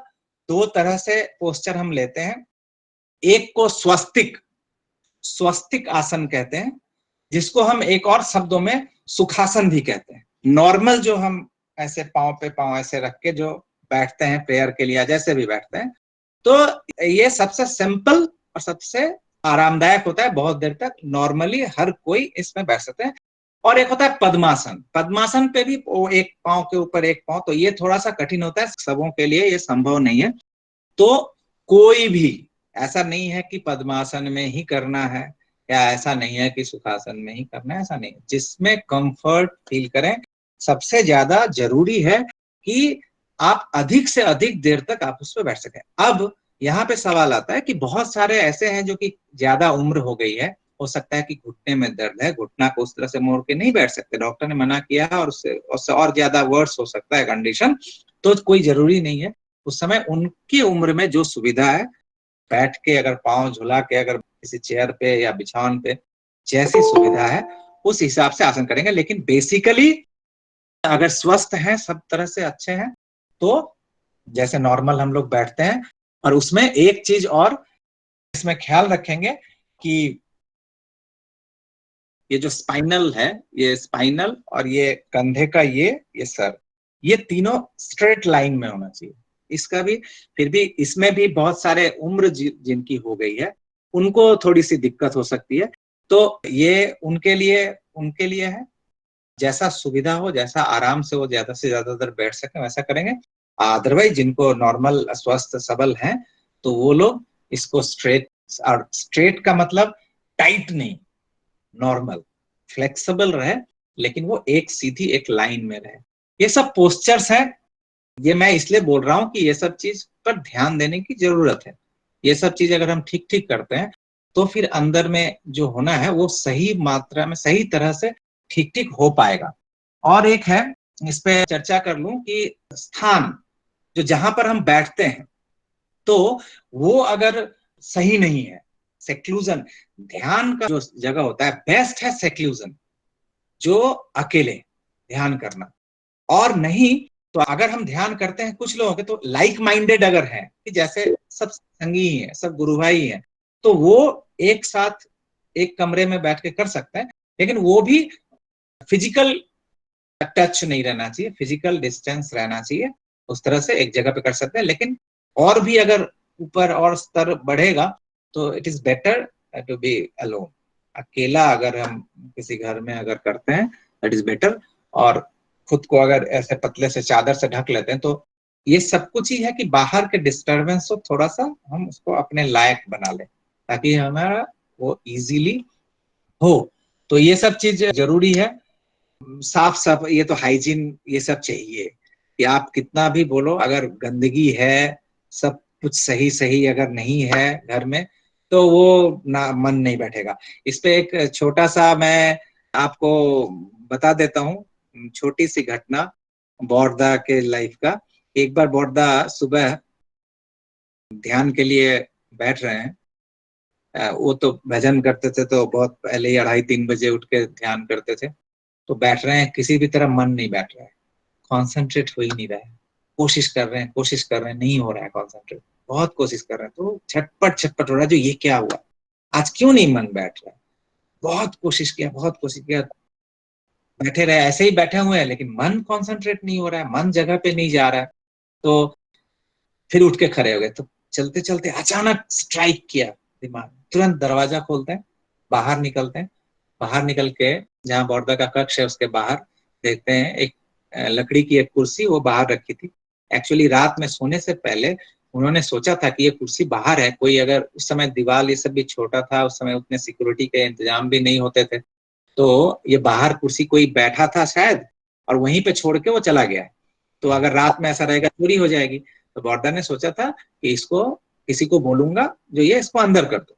दो तरह से पोस्चर हम लेते हैं। एक को स्वस्तिक स्वस्तिक आसन कहते हैं, जिसको हम एक और शब्दों में सुखासन भी कहते हैं। नॉर्मल जो हम ऐसे पांव पे पांव ऐसे रख के जो बैठते हैं प्रेयर के लिए, जैसे भी बैठते हैं, तो ये सबसे सिंपल और सबसे आरामदायक होता है। बहुत देर तक नॉर्मली हर कोई इसमें बैठ सकते हैं। और एक होता है पद्मासन। पद्मासन पे भी वो एक पांव के ऊपर एक पांव, तो ये थोड़ा सा कठिन होता है, सबों के लिए ये संभव नहीं है। तो कोई भी ऐसा नहीं है कि पद्मासन में ही करना है, या ऐसा नहीं है कि सुखासन में ही करना है, ऐसा नहीं। जिसमें कंफर्ट फील करें। सबसे ज्यादा जरूरी है कि आप अधिक से अधिक देर तक आप उस पर बैठ सकें। अब यहाँ पे सवाल आता है कि बहुत सारे ऐसे हैं जो कि ज्यादा उम्र हो गई है, हो सकता है कि घुटने में दर्द है, घुटना को उस तरह से मोड़ के नहीं बैठ सकते, डॉक्टर ने मना किया है, और उससे और ज्यादा वर्स हो सकता है कंडीशन। तो कोई जरूरी नहीं है, उस समय उनकी उम्र में जो सुविधा है, बैठ के अगर पांव झुला के अगर किसी चेयर पे या बिछावन पे जैसी सुविधा है, उस हिसाब से आसन करेंगे। लेकिन बेसिकली अगर स्वस्थ हैं, सब तरह से अच्छे हैं, तो जैसे नॉर्मल हम लोग बैठते हैं। और उसमें एक चीज और इसमें ख्याल रखेंगे कि ये जो स्पाइनल है, ये स्पाइनल और ये कंधे का ये सर, ये तीनों स्ट्रेट लाइन में होना चाहिए। इसका भी फिर भी इसमें भी बहुत सारे उम्र जिनकी हो गई है, उनको थोड़ी सी दिक्कत हो सकती है। तो ये उनके लिए है। जैसा सुविधा हो, जैसा आराम से वो ज्यादा से ज्यादा देर बैठ सके, वैसा करेंगे। अदरवाइज जिनको नॉर्मल स्वस्थ सबल हैं, तो वो लोग इसको स्ट्रेट, और स्ट्रेट का मतलब टाइट नहीं, नॉर्मल फ्लेक्सिबल रहे, लेकिन वो एक सीधी एक लाइन में रहे। ये सब पोस्चर्स हैं। ये मैं इसलिए बोल रहा हूं कि ये सब चीज पर ध्यान देने की जरूरत है। ये सब चीज अगर हम ठीक ठीक करते हैं, तो फिर अंदर में जो होना है वो सही मात्रा में, सही तरह से ठीक ठीक हो पाएगा। और एक है, इस पे चर्चा कर लूं कि स्थान जो जहां पर हम बैठते हैं, तो वो अगर सही नहीं है, सेक्लूजन, ध्यान का जो जगह होता है बेस्ट है सेक्लूजन, जो अकेले ध्यान करना। और नहीं तो अगर हम ध्यान करते हैं कुछ लोगों के, तो लाइक माइंडेड अगर है कि जैसे सब संगी ही है, सब गुरु भाई है, तो वो एक साथ एक कमरे में बैठ के कर सकते हैं। लेकिन वो भी फिजिकल टच नहीं रहना चाहिए, फिजिकल डिस्टेंस रहना चाहिए। उस तरह से एक जगह पे कर सकते हैं। लेकिन और भी अगर ऊपर और स्तर बढ़ेगा, तो it is better to be alone. अकेला अगर हम किसी घर में अगर करते हैं, दैट इज बेटर। और खुद को अगर ऐसे पतले से चादर से ढक लेते हैं, तो ये सब कुछ ही है कि बाहर के डिस्टरबेंस को थोड़ा सा हम उसको अपने लायक बना लें, ताकि हमारा वो इजीली हो। तो ये सब चीज जरूरी है। साफ साफ ये तो हाइजीन, ये सब चाहिए कि आप कितना भी बोलो, अगर गंदगी है, सब कुछ सही सही अगर नहीं है घर में, तो वो ना मन नहीं बैठेगा। इस पे एक छोटा सा मैं आपको बता देता हूँ, छोटी सी घटना बॉर्दा के लाइफ का। एक बार बॉर्दा सुबह ध्यान के लिए बैठ रहे हैं। वो तो भजन करते थे, तो बहुत पहले ही 2:30-3 बजे उठ के ध्यान करते थे। तो बैठ रहे हैं, किसी भी तरह मन नहीं बैठ रहा है, कॉन्सेंट्रेट हो ही नहीं रहा है। कोशिश कर रहे हैं, नहीं हो रहा है कॉन्सेंट्रेट। बहुत कोशिश कर रहे हैं, तो झटपट झटपट हो रहा है, जो ये क्या हुआ, आज क्यों नहीं मन बैठ रहा है। बहुत कोशिश किया, बैठे रहे, ऐसे ही बैठे हुए हैं, लेकिन मन कॉन्सेंट्रेट नहीं हो रहा है, मन जगह पे नहीं जा रहा है। तो फिर उठ के खड़े हो गए। तो चलते चलते अचानक स्ट्राइक किया दिमाग, तुरंत दरवाजा खोलते हैं, बाहर निकलते हैं। बाहर निकल के जहाँ बॉर्डर का कक्ष है उसके बाहर देखते हैं, एक लकड़ी की एक कुर्सी वो बाहर रखी थी। एक्चुअली रात में सोने से पहले उन्होंने सोचा था कि ये कुर्सी बाहर है, कोई अगर उस समय दीवार ये सब भी छोटा था, उस समय उतने सिक्योरिटी के इंतजाम भी नहीं होते थे, तो ये बाहर कुर्सी कोई बैठा था शायद और वहीं पे छोड़ के वो चला गया। तो अगर रात में ऐसा रहेगा चोरी हो जाएगी। तो बॉर्डर ने सोचा था कि इसको किसी को बोलूंगा जो ये इसको अंदर कर दो।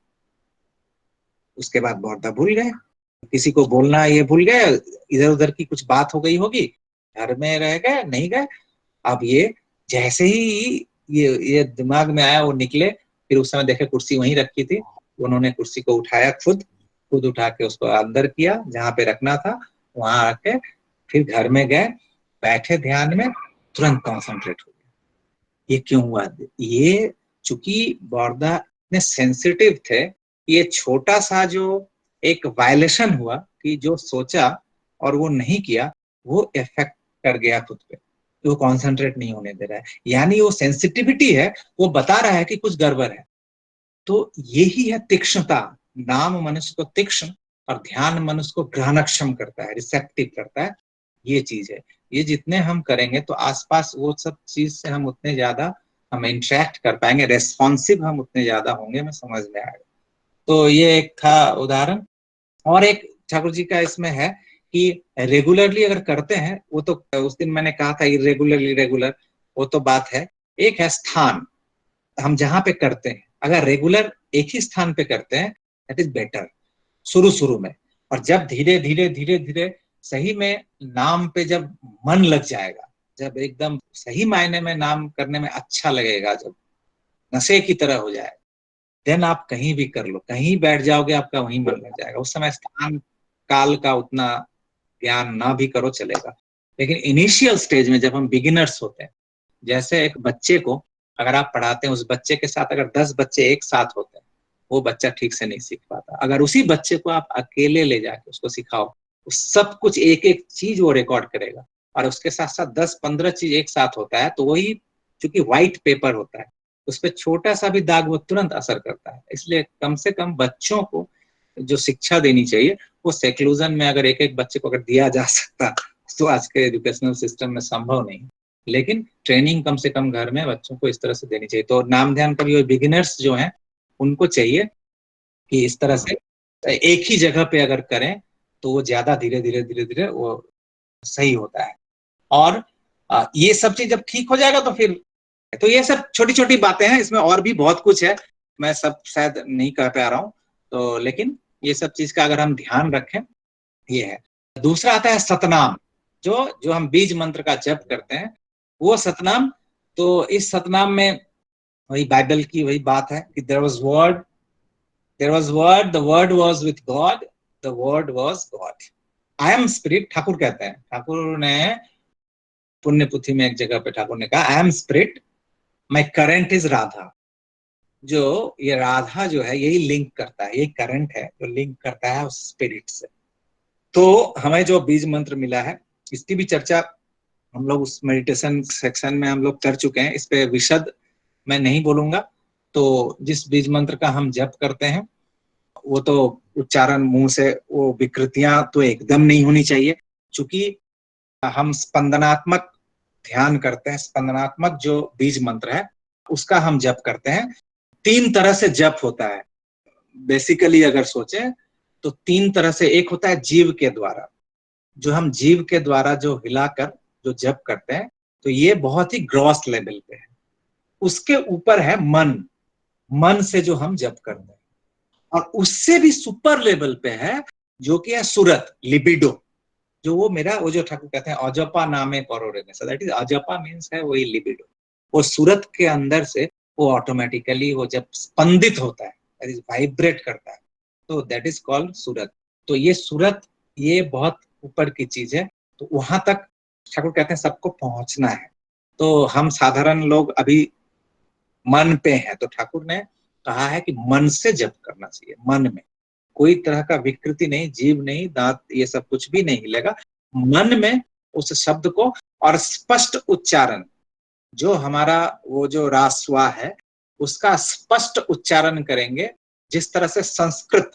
उसके बाद बॉर्डर भूल गए, किसी को बोलना ये भूल गए, इधर उधर की कुछ बात हो गई होगी, घर में रह गए, नहीं गए। अब ये जैसे ही ये दिमाग में आया वो निकले, फिर उस समय देखे कुर्सी वहीं रखी थी, उन्होंने कुर्सी को उठाया, खुद उठा के उसको अंदर किया जहां पे रखना था, वहां आके फिर घर में गए, बैठे ध्यान में, तुरंत कॉन्सेंट्रेट हो गया। ये क्यों हुआ? ये चूंकि बॉर्दा इतने सेंसिटिव थे, ये छोटा सा जो एक वायलेशन हुआ कि जो सोचा और वो नहीं किया, वो इफेक्ट कर गया खुद पे, वो कॉन्सेंट्रेट नहीं होने दे रहा है। यानी वो सेंसिटिविटी है, वो बता रहा है कि कुछ गड़बड़ है। तो यही है तीक्ष्णता। नाम मनुष्य को तीक्ष्ण और ध्यान मनुष्य को ग्रहणक्षम करता है, रिसेप्टिव करता है। ये चीज है। ये जितने हम करेंगे तो आसपास वो सब चीज से हम उतने ज्यादा हम इंटरेक्ट कर पाएंगे, रेस्पॉन्सिव हम उतने ज्यादा होंगे, हमें समझ में आएगा। तो ये एक था उदाहरण। और एक ठाकुर जी का इसमें है कि रेगुलरली अगर करते हैं, वो तो उस दिन मैंने कहा था इरेगुलरली रेगुलर, वो तो बात है। एक है स्थान, हम जहां पे करते हैं, अगर रेगुलर एक ही स्थान पे करते हैं दैट इज बेटर शुरू शुरू में। और जब धीरे धीरे धीरे धीरे सही में नाम पे जब मन लग जाएगा, जब एकदम सही मायने में नाम करने में अच्छा लगेगा, जब नशे की तरह हो जाए, देन आप कहीं भी कर लो, कहीं बैठ जाओगे, आपका वहीं मन लग जाएगा। उस समय स्थान काल का उतना ज्ञान ना भी करो चलेगा। लेकिन इनिशियल स्टेज में जब हम बिगिनर्स होते हैं, जैसे एक बच्चे को अगर आप पढ़ाते हैं, उस बच्चे के साथ अगर 10 बच्चे एक साथ होते हैं, वो बच्चा ठीक से नहीं सीख पाता। अगर उसी बच्चे को आप अकेले ले जाके उसको सिखाओ, सब कुछ एक एक चीज वो रिकॉर्ड करेगा, और उसके साथ साथ 10-15 चीज एक साथ होता है, तो वही चूंकि व्हाइट पेपर होता है, उस पर छोटा सा भी दाग वो तुरंत असर करता है। इसलिए कम से कम बच्चों को जो शिक्षा देनी चाहिए, वो सेक्लूजन में अगर एक एक बच्चे को अगर दिया जा सकता, तो आज के एजुकेशनल सिस्टम में संभव नहीं। लेकिन ट्रेनिंग कम से कम घर में बच्चों को इस तरह से देनी चाहिए। तो नाम ध्यान का भी बिगिनर्स जो हैं, उनको चाहिए कि इस तरह से एक ही जगह पे अगर करें तो वो ज्यादा धीरे धीरे धीरे धीरे वो सही होता है। और ये सब चीज जब ठीक हो जाएगा तो फिर, तो ये सब छोटी छोटी बातें हैं, इसमें और भी बहुत कुछ है, मैं सब शायद नहीं कह पा रहा हूँ। तो लेकिन ये सब चीज का अगर हम ध्यान रखें, ये है। दूसरा आता है सतनाम, जो जो हम बीज मंत्र का जप करते हैं, वो सतनाम। तो इस सतनाम में वही बाइबल की वही बात है कि there was word, the word was with God, the word was God. I am spirit, Thakur कहते हैं, ठाकुर ने पुण्य पुथी में एक जगह पे ठाकुर ने कहा, आई am spirit, my current is Radha. जो ये राधा जो है यही लिंक करता है, यही करंट है जो लिंक करता है उस स्पिरिट से। तो हमें जो बीज मंत्र मिला है, इसकी भी चर्चा हम लोग उस मेडिटेशन सेक्शन में हम लोग कर चुके हैं, इस पे विशद मैं नहीं बोलूंगा। तो जिस बीज मंत्र का हम जप करते हैं, वो तो उच्चारण मुंह से, वो विकृतियां तो एकदम नहीं होनी चाहिए। चूंकि हम स्पंदनात्मक ध्यान करते हैं, स्पंदनात्मक जो बीज मंत्र है उसका हम जप करते हैं। 3 तरह से जप होता है बेसिकली, अगर सोचें तो 3 तरह से। एक होता है जीव के द्वारा, जो हम जीव के द्वारा जो हिलाकर जो जप करते हैं, तो ये बहुत ही ग्रॉस लेवल पे है। उसके ऊपर है मन, मन से जो हम जप करते हैं। और उससे भी सुपर लेवल पे है जो कि है सुरत, लिबिडो, जो वो मेरा, वो जो ठाकुर कहते हैं अजपा नामे परोरे, दैट इज अजपा मीन्स है वही लिबिडो। वो सूरत के अंदर से वो ऑटोमेटिकली वो जब स्पंदित होता है, दैट इज वाइब्रेट करता है, तो दैट इज कॉल्ड सूरत। तो ये सूरत, ये बहुत ऊपर की चीज है। तो वहां तक ठाकुर कहते हैं सबको पहुंचना है। तो हम साधारण लोग अभी मन पे हैं, तो ठाकुर ने कहा है कि मन से जप करना चाहिए, मन में कोई तरह का विकृति नहीं, जीव नहीं, दांत, ये सब कुछ भी नहीं हिलेगा। मन में उस शब्द को, और स्पष्ट उच्चारण, जो हमारा वो जो रास्वा है उसका स्पष्ट उच्चारण करेंगे। जिस तरह से संस्कृत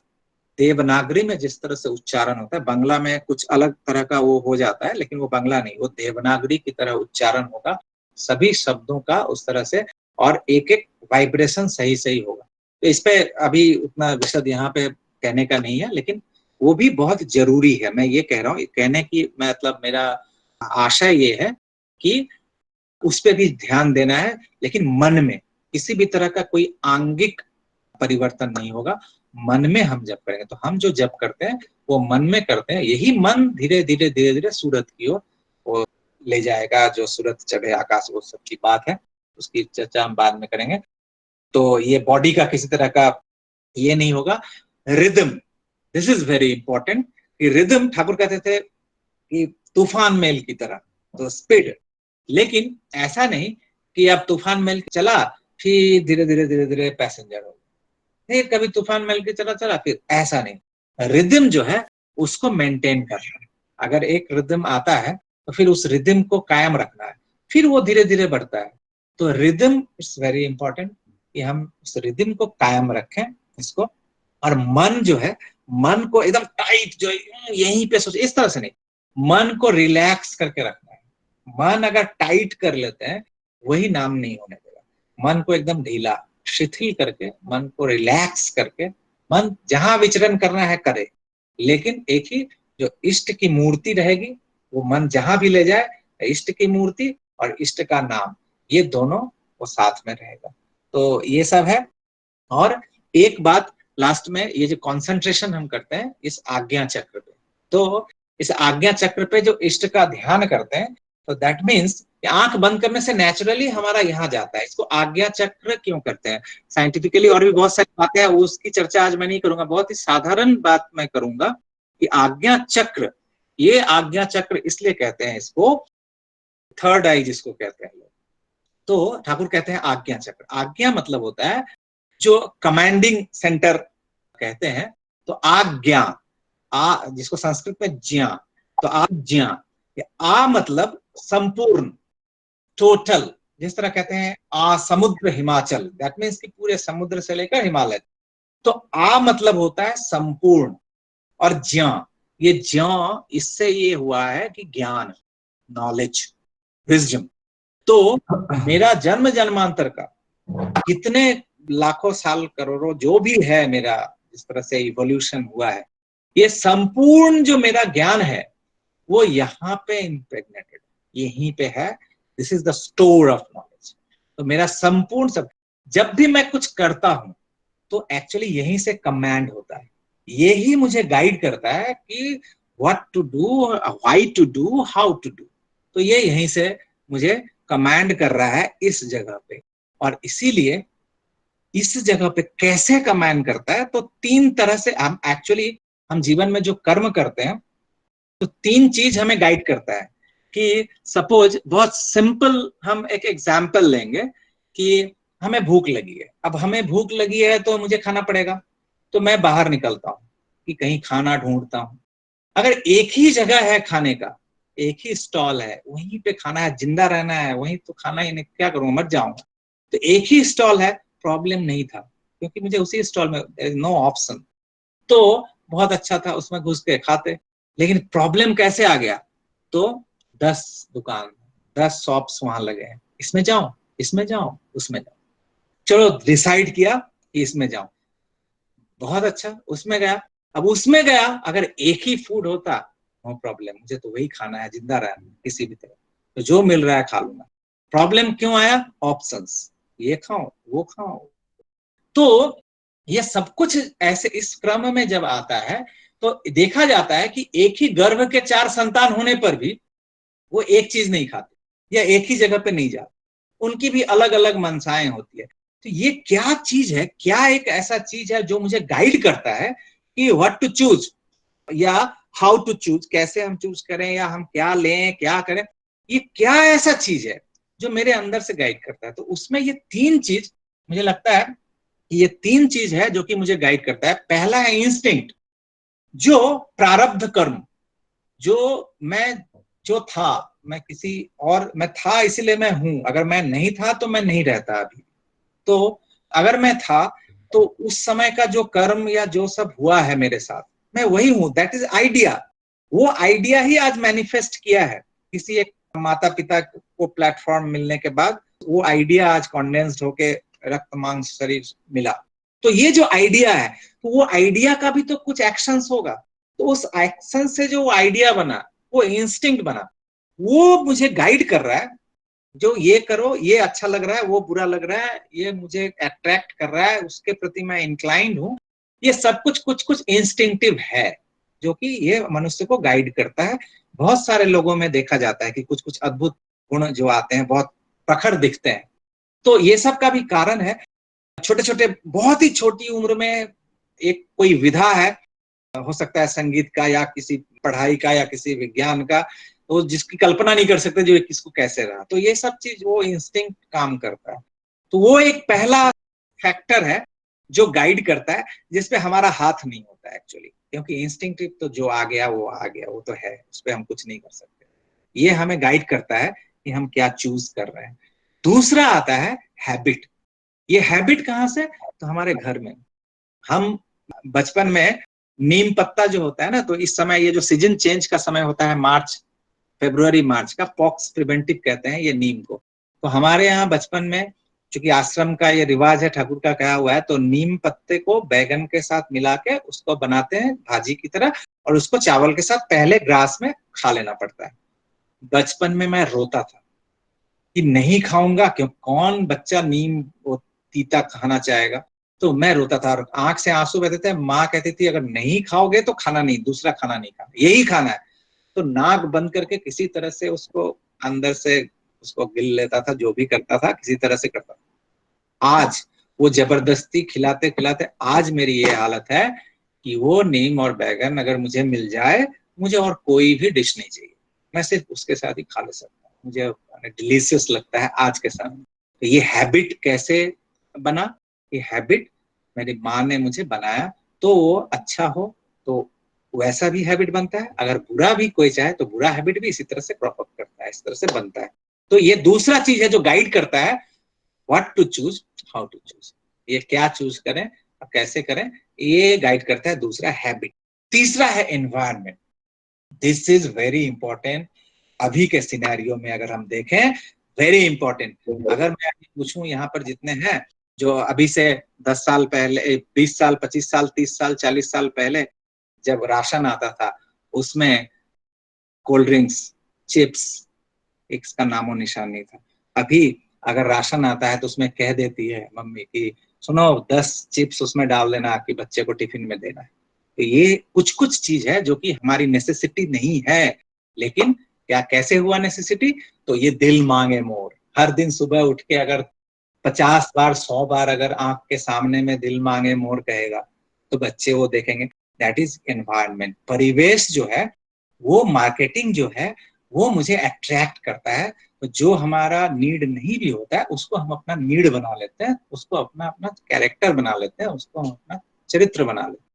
देवनागरी में जिस तरह से उच्चारण होता है, बांग्ला में कुछ अलग तरह का वो हो जाता है, लेकिन वो बांग्ला नहीं, वो देवनागरी की तरह उच्चारण होगा सभी शब्दों का उस तरह से। और एक एक वाइब्रेशन सही सही होगा। तो इस पे अभी उतना विशद यहाँ पे कहने का नहीं है, लेकिन वो भी बहुत जरूरी है। मैं ये कह रहा हूँ, कहने की मतलब मेरा आशय ये है कि उस पे भी ध्यान देना है, लेकिन मन में किसी भी तरह का कोई आंगिक परिवर्तन नहीं होगा। मन में हम जप करेंगे, तो हम जो जप करते हैं वो मन में करते हैं, यही मन धीरे धीरे धीरे धीरे सूरत की ओर वो ले जाएगा। जो सूरत चढ़े आकाश, वो सब की बात है, उसकी चर्चा हम बाद में करेंगे। तो ये बॉडी का किसी तरह का ये नहीं होगा। Rhythm, this is very important. Rhythm, Thakur कहते थे कि तूफान मेल की तरह, तो स्पीड। लेकिन ऐसा नहीं कि अब तूफान मेल चला फिर धीरे धीरे धीरे धीरे पैसेंजर हो, फिर कभी तूफान मेल की चला चला, फिर ऐसा नहीं। रिदम जो है उसको मेंटेन करना है। अगर एक रिदम आता है तो फिर उस रिदम को कायम रखना है, फिर वो धीरे धीरे बढ़ता है। तो रिदम इट्स वेरी इंपॉर्टेंट कि हम उस रिदम को कायम रखें इसको। और मन जो है, मन को एकदम टाइट जो यहीं पे सोच, इस तरह से नहीं, मन को रिलैक्स करके रखना है। मन अगर टाइट कर लेते हैं, वही नाम नहीं होने देगा। मन को एकदम ढीला शिथिल करके, मन को रिलैक्स करके, मन जहां विचरण करना है करे, लेकिन एक ही जो इष्ट की मूर्ति रहेगी, वो मन जहां भी ले जाए, इष्ट की मूर्ति और इष्ट का नाम, ये दोनों वो साथ में रहेगा। तो ये सब है। और एक बात लास्ट में, ये जो कंसंट्रेशन हम करते हैं इस आज्ञा चक्र पे, तो इस आज्ञा चक्र पे जो इष्ट का ध्यान करते हैं, तो दैट मीन्स आंख बंद करने से नेचुरली हमारा यहाँ जाता है। इसको आज्ञा चक्र क्यों करते हैं साइंटिफिकली, और भी बहुत सारी बातें हैं, उसकी चर्चा आज मैं नहीं करूंगा। बहुत ही साधारण बात मैं करूंगा कि आज्ञा चक्र, ये आज्ञा चक्र इसलिए कहते हैं इसको, थर्ड आई जिसको कहते हैं लोग। तो ठाकुर कहते हैं आज्ञा चक्र। आज्ञा मतलब होता है जो कमांडिंग सेंटर कहते हैं। तो आज्ञा, आ जिसको संस्कृत में ज्ञा, तो आज्ञा, आ मतलब संपूर्ण, टोटल। जिस तरह कहते हैं आ समुद्र हिमाचल, दैट मीन्स कि पूरे समुद्र से लेकर हिमालय। तो आ मतलब होता है संपूर्ण, और ज्ञा, ये ज्ञा इससे ये हुआ है कि ज्ञान, नॉलेज, विजडम। तो मेरा जन्म जन्मांतर का कितने लाखों साल करोड़ों जो भी है मेरा, जिस तरह से इवोल्यूशन हुआ है, ये संपूर्ण जो मेरा ज्ञान है वो यहाँ पे इम्प्रेग्नेटेड, यहीं पे है। This is the store of knowledge. तो मेरा संपूर्ण सब, जब भी मैं कुछ करता हूं तो एक्चुअली यहीं से कमांड होता है, यही मुझे गाइड करता है कि what to do, why to do, how to do. तो ये यहीं से मुझे कमांड कर रहा है इस जगह पे। और इसीलिए इस जगह पे कैसे कमांड करता है, तो तीन तरह से हम एक्चुअली, हम जीवन में जो कर्म करते हैं तो तीन चीज हमें गाइड करता है। कि सपोज बहुत सिंपल हम एक एग्जाम्पल लेंगे कि हमें भूख लगी है। अब हमें भूख लगी है तो मुझे खाना पड़ेगा, तो मैं बाहर निकलता हूँ कि कहीं खाना ढूंढता हूँ। अगर एक ही जगह है खाने का, एक ही स्टॉल है, वहीं पे खाना है, जिंदा रहना है वहीं, तो खाना ही नहीं, क्या करूंगा, मर जाऊंगा। तो एक ही स्टॉल है, प्रॉब्लम नहीं था, क्योंकि मुझे उसी स्टॉल में नो ऑप्शन। तो बहुत अच्छा था, उसमें घुस के खाते। लेकिन प्रॉब्लम कैसे आ गया, तो 10 दुकान, 10 शॉप्स वहां लगे हैं, इसमें जाओ, इसमें जाओ, उसमें जाओ। चलो डिसाइड किया कि इसमें जाओ, बहुत अच्छा, उसमें गया। अब उसमें गया, अगर एक ही फूड होता, नो प्रॉब्लम, मुझे तो वही खाना है, जिंदा रहना किसी भी तरह, तो जो मिल रहा है खा लूंगा। प्रॉब्लम क्यों आया, ऑप्शंस, ये खाओ वो खाओ। तो ये सब कुछ ऐसे इस क्रम में जब आता है, तो देखा जाता है कि एक ही गर्भ के 4 संतान होने पर भी वो एक चीज नहीं खाते या एक ही जगह पे नहीं जाते, उनकी भी अलग अलग मनसाएं होती है। तो ये क्या चीज है, क्या एक ऐसा चीज है जो मुझे गाइड करता है कि व्हाट टू चूज या हाउ टू चूज, कैसे हम चूज करें या हम क्या लें क्या करें। ये क्या ऐसा चीज है जो मेरे अंदर से गाइड करता है। तो उसमें ये तीन चीज मुझे लगता है, ये तीन चीज है जो कि मुझे गाइड करता है। पहला है इंस्टिंक्ट, जो प्रारब्ध कर्म, जो मैं जो था, मैं किसी और मैं था इसलिए मैं हूं, अगर मैं नहीं था तो मैं नहीं रहता अभी। तो अगर मैं था तो उस समय का जो कर्म या जो सब हुआ है मेरे साथ, मैं वही हूं, दैट इज आइडिया। वो आइडिया ही आज मैनिफेस्ट किया है किसी एक माता पिता को प्लेटफॉर्म मिलने के बाद वो आइडिया आज कॉन्डेंस्ड होके रक्त मांस शरीर मिला। तो ये जो आइडिया है, तो वो आइडिया का भी तो कुछ एक्शंस होगा। तो उस एक्शन से जो आइडिया बना, वो इंस्टिंक्ट बना, वो मुझे गाइड कर रहा है। जो ये करो, ये अच्छा लग रहा है, वो बुरा लग रहा है, ये मुझे अट्रैक्ट कर रहा है, उसके प्रति मैं इंक्लाइंड हूं। ये सब कुछ कुछ कुछ इंस्टिंक्टिव है, जो कि ये मनुष्य को गाइड करता है। बहुत सारे लोगों में देखा जाता है कि कुछ कुछ अद्भुत गुण जो आते हैं, बहुत प्रखर दिखते हैं। तो ये सब का भी कारण है। छोटे छोटे, बहुत ही छोटी उम्र में एक कोई विधा है, हो सकता है संगीत का या किसी पढ़ाई का या किसी विज्ञान का, तो जिसकी कल्पना नहीं कर सकते जो किसको कैसे रहा। तो ये सब चीज वो इंस्टिंक्ट काम करता है। तो वो एक पहला फैक्टर है जो गाइड करता है, जिसपे हमारा हाथ नहीं होता एक्चुअली, क्योंकि इंस्टिंक्टिव तो जो आ गया वो आ गया, वो तो है, उस पर हम कुछ नहीं कर सकते। ये हमें गाइड करता है कि हम क्या चूज कर रहे हैं। दूसरा आता है हैबिट। ये हैबिट कहाँ से? तो हमारे घर में हम बचपन में नीम पत्ता जो होता है ना, तो इस समय ये जो सीजन चेंज का समय होता है, मार्च, फरवरी मार्च का, पॉक्स प्रिवेंटिव कहते हैं ये नीम को। तो हमारे यहाँ बचपन में, चूंकि आश्रम का ये रिवाज है, ठाकुर का कहा हुआ है, तो नीम पत्ते को बैगन के साथ मिला के उसको बनाते हैं भाजी की तरह, और उसको चावल के साथ पहले ग्रास में खा लेना पड़ता है। बचपन में मैं रोता था कि नहीं खाऊंगा, क्यों, कौन बच्चा नीम वो तीता खाना चाहेगा। तो मैं रोता था और आंख से आंसू बहते थे। माँ कहती थी अगर नहीं खाओगे तो खाना नहीं, दूसरा खाना नहीं खाना, यही खाना है। तो नाक बंद करके किसी तरह से उसको अंदर से उसको गिल लेता था, जो भी करता था किसी तरह से करता था। आज वो जबरदस्ती खिलाते खिलाते आज मेरी ये हालत है कि वो नीम और बैगन अगर मुझे मिल जाए, मुझे और कोई भी डिश नहीं चाहिए, मैं सिर्फ उसके साथ ही खा ले सकता हूँ। मुझे डिलीशियस लगता है आज के सामने। तो ये हैबिट कैसे बना? ये हैबिट मेरी माँ ने मुझे बनाया। तो वो अच्छा हो तो वैसा भी हैबिट बनता है, अगर बुरा भी कोई चाहे तो बुरा हैबिट भी इसी तरह से क्रॉप अप करता है, इस तरह से बनता है। तो ये दूसरा चीज है जो गाइड करता है, what to choose, how to choose. ये क्या चूज करें और कैसे करें, ये गाइड करता है दूसरा हैबिट। तीसरा है environment. This is very important. अभी के सिनेरियो में अगर हम देखें, वेरी इंपॉर्टेंट। अगर मैं पूछूं यहाँ पर जितने हैं, जो अभी से 10 साल पहले, 20 साल, 25 साल, 30 साल, 40 साल पहले जब राशन आता था, उसमें कोल्ड ड्रिंक्स, चिप्स, इसका नामो निशान नहीं था। अभी अगर राशन आता है तो उसमें कह देती है मम्मी कि सुनो 10 चिप्स उसमें डाल देना कि बच्चे को टिफिन में देना है। तो ये कुछ कुछ चीज है जो कि हमारी नेसेसिटी नहीं है, लेकिन क्या कैसे हुआ नेसेसिटी? तो ये दिल मांगे मोर। हर दिन सुबह उठ के अगर 50 बार 100 बार अगर आंख के सामने में दिल मांगे मोर कहेगा, तो बच्चे वो देखेंगे। That is environment. परिवेश जो है, वो मार्केटिंग जो है, वो मुझे अट्रैक्ट करता है। तो जो हमारा नीड नहीं भी होता है, उसको हम अपना नीड बना लेते हैं, उसको अपना अपना कैरेक्टर बना लेते हैं, उसको हम अपना चरित्र बना लेते हैं।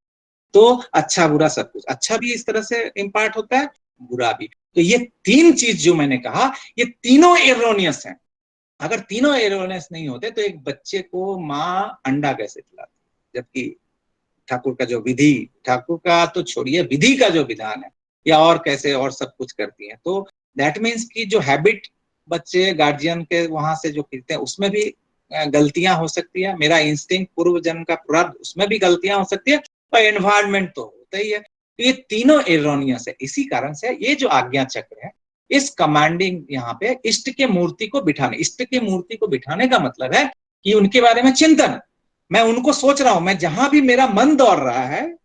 तो अच्छा बुरा सब कुछ, अच्छा भी इस तरह से इम्पार्ट होता है, बुरा भी। तो ये तीन चीज जो मैंने कहा, ये तीनों एरोनियस हैं। अगर तीनों एरोनियस नहीं होते तो एक बच्चे को माँ अंडा कैसे खिलाती? जबकि ठाकुर का जो विधि, ठाकुर का तो छोड़िए, विधि का जो विधान है, या और कैसे और सब कुछ करती है। तो दैट मीन्स कि जो हैबिट बच्चे गार्जियन के वहां से जो खींचते हैं, उसमें भी गलतियां हो सकती है। मेरा इंस्टिंक्ट पूर्व जन्म का पूरा, उसमें भी गलतियां हो सकती है, और एनवायरनमेंट तो होता ही है। तो ये तीनों एरोनियस है। इसी कारण से ये जो आज्ञा चक्र है, इस कमांडिंग यहाँ पे इष्ट के मूर्ति को बिठाने, इष्ट के मूर्ति को बिठाने का मतलब है कि उनके बारे में चिंतन, मैं उनको सोच रहा हूं। मैं जहां भी मेरा मन दौड़ रहा है,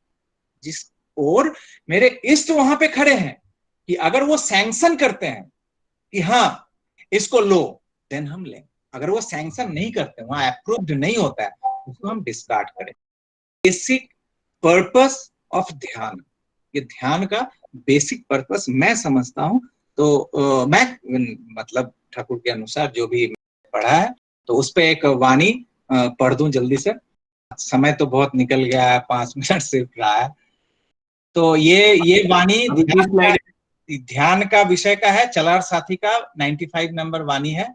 जिस और मेरे इष्ट वहां पे खड़े हैं, कि अगर वो सैंक्शन करते हैं कि हाँ इसको लो, देन हम लें। अगर वो सैंक्शन नहीं करते, वहां अप्रूव्ड नहीं होता है, उसको हम डिस्कार्ड करें। बेसिक पर्पस ऑफ ध्यान, ये ध्यान का बेसिक पर्पस मैं समझता हूं। तो मैं मतलब ठाकुर के अनुसार जो भी पढ़ा है, तो उस पर एक वाणी पढ़ दूं जल्दी से। समय तो बहुत निकल गया है, 5 मिनट सिर्फ रहा है। तो ये वाणी ध्यान का विषय का है, चलार साथी का 95 नंबर वाणी है।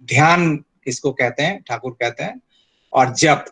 ध्यान किसको कहते हैं? ठाकुर कहते हैं। और जप,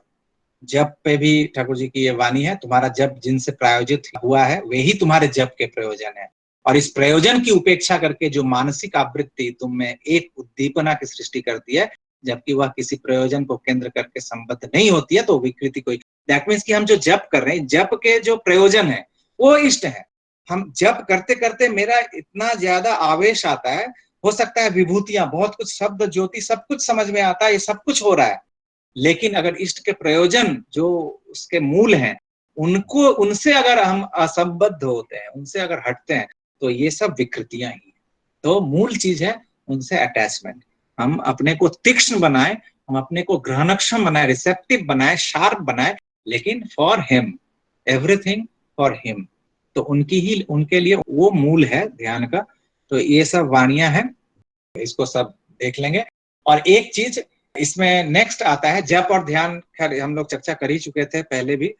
जप पे भी ठाकुर जी की ये वाणी है, तुम्हारा जप जिनसे प्रायोजित हुआ है वे ही तुम्हारे जप के प्रयोजन है। और इस प्रयोजन की उपेक्षा करके जो मानसिक आवृत्ति तुम में एक उद्दीपना की सृष्टि करती है, जबकि वह किसी प्रयोजन को केंद्र करके संबद्ध नहीं होती है, तो विकृति कोई, दैट मीन्स कि हम जो जप कर रहे हैं, जप के जो प्रयोजन है वो इष्ट है। हम जप करते करते मेरा इतना ज्यादा आवेश आता है, हो सकता है विभूतियां, बहुत कुछ, शब्द ज्योति, सब कुछ समझ में आता है, ये सब कुछ हो रहा है, लेकिन अगर इष्ट के प्रयोजन जो उसके मूल हैं उनको, उनसे अगर हम असंबद्ध होते हैं, उनसे अगर हटते हैं, तो ये सब विकृतियां ही हैं। तो मूल चीज है उनसे अटैचमेंट। हम अपने को तीक्ष्ण बनाए, हम अपने को ग्रहणक्षम बनाए, रिसेप्टिव बनाए, शार्प बनाए, लेकिन for him, everything for him. तो उनकी ही, उनके लिए वो मूल है ध्यान का। तो ये सब वाणियां हैं, इसको सब देख लेंगे। और एक चीज इसमें नेक्स्ट आता है, जप और ध्यान, खैर हम लोग चर्चा कर ही चुके थे पहले भी।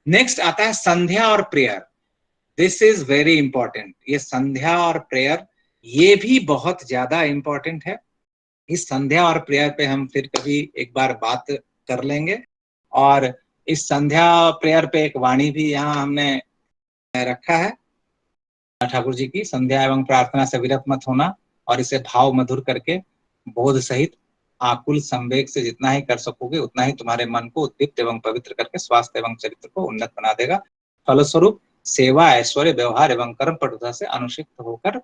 नेक्स्ट आता है संध्या और prayer. This is very important. ये संध्या और प्रेयर ये भी बहुत ज्यादा इंपॉर्टेंट है। इस संध्या और प्रेयर पे हम फिर कभी एक बार बात कर लेंगे। और इस संध्या प्रेयर पे एक वाणी भी यहाँ हमने रखा है ठाकुर जी की, संध्या एवं प्रार्थना से विरत मत होना, और इसे भाव मधुर करके बोध सहित आकुल संवेग से जितना ही कर सकोगे उतना ही तुम्हारे मन को उद्दीप्त एवं पवित्र करके स्वास्थ्य एवं चरित्र को उन्नत बना देगा। फलस्वरूप सेवा, ऐश्वर्य, व्यवहार एवं कर्म पटुता से अनुशिक्त होकर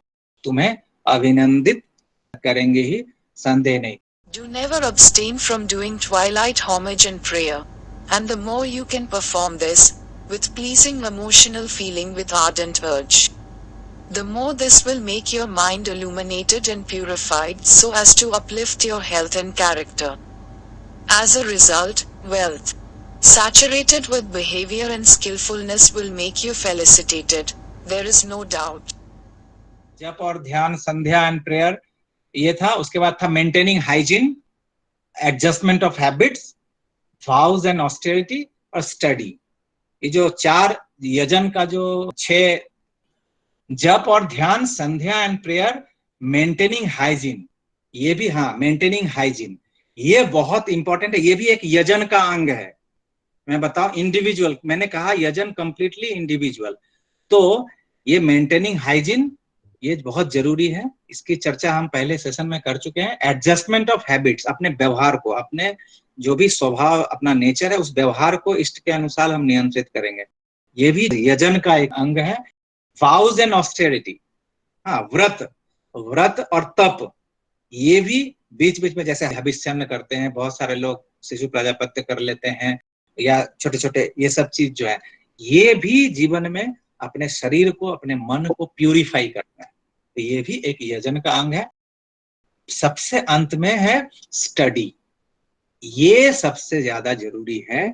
तुम्हें अभिनंदित करेंगे ही, संदेह नहीं। Do never abstain from doing twilight homage and prayer, and the more you can perform this, with pleasing emotional feeling with ardent urge, the more this will make your mind illuminated and purified so as to uplift your health and character. As a result, wealth, saturated with behavior and skillfulness will make you felicitated, there is no doubt. जप और ध्यान, संध्या and prayer, ये था। उसके बाद था maintaining hygiene, adjustment of habits, vows and austerity और study. ये जो चार यजन का जो 6, जप और ध्यान, संध्या एंड प्रेयर, मेंटेनिंग हाइजीन, ये भी, हाँ, मेंटेनिंग हाइजीन ये बहुत इंपॉर्टेंट है। ये भी एक यजन का अंग है। मैं बताऊं, इंडिविजुअल, मैंने कहा यजन कंप्लीटली इंडिविजुअल, तो ये मेंटेनिंग हाइजीन ये बहुत जरूरी है। इसकी चर्चा हम पहले सेशन में कर चुके हैं। एडजस्टमेंट ऑफ हैबिट्स, अपने व्यवहार को, अपने जो भी स्वभाव, अपना नेचर है, उस व्यवहार को इष्ट के अनुसार हम नियंत्रित करेंगे, ये भी यजन का एक अंग है। vows एंड ऑस्टेरिटी, हाँ, व्रत, व्रत और तप, ये भी बीच बीच में, जैसे हविष्यन्न करते हैं बहुत सारे लोग, शिशु प्राजापत्य कर लेते हैं, या छोटे छोटे ये सब चीज जो है, ये भी जीवन में अपने शरीर को, अपने मन को प्यूरिफाई करना है। तो ये भी एक यजन का अंग है। सबसे अंत में है स्टडी। ये सबसे ज्यादा जरूरी है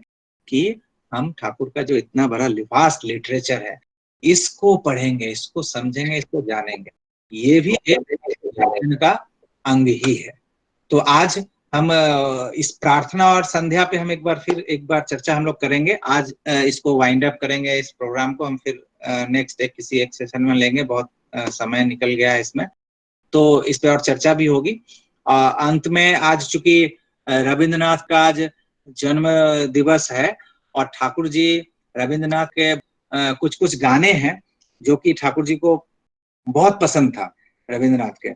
कि हम ठाकुर का जो इतना बड़ा वास्ट लिटरेचर है, इसको पढ़ेंगे, इसको समझेंगे, इसको जानेंगे। ये भी एक यजन का अंग ही है। तो आज हम इस प्रार्थना और संध्या पे हम एक बार चर्चा हम लोग करेंगे। आज इसको वाइंड अप करेंगे, इस प्रोग्राम को हम फिर नेक्स्ट किसी एक सेशन में लेंगे। बहुत समय निकल गया है इसमें, तो इस पे और चर्चा भी होगी। अंत में, आज चूंकि रविंद्रनाथ का आज जन्म दिवस है, और ठाकुर जी, रविंद्रनाथ के कुछ कुछ गाने हैं जो कि ठाकुर जी को बहुत पसंद था रविंद्रनाथ के,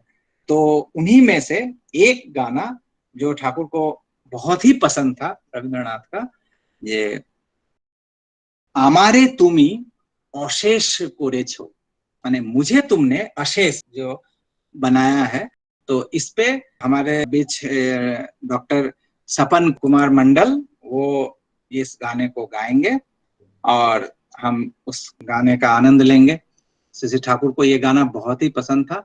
तो उन्हीं में से एक गाना जो ठाकुर को बहुत ही पसंद था रविंद्रनाथ का, ये आमारे तुमी अशेष कोरेछो, माने मुझे तुमने अशेष जो बनाया है। तो इस पे हमारे बीच डॉक्टर सपन कुमार मंडल वो इस गाने को गाएंगे और हम उस गाने का आनंद लेंगे। श्री ठाकुर को ये गाना बहुत ही पसंद था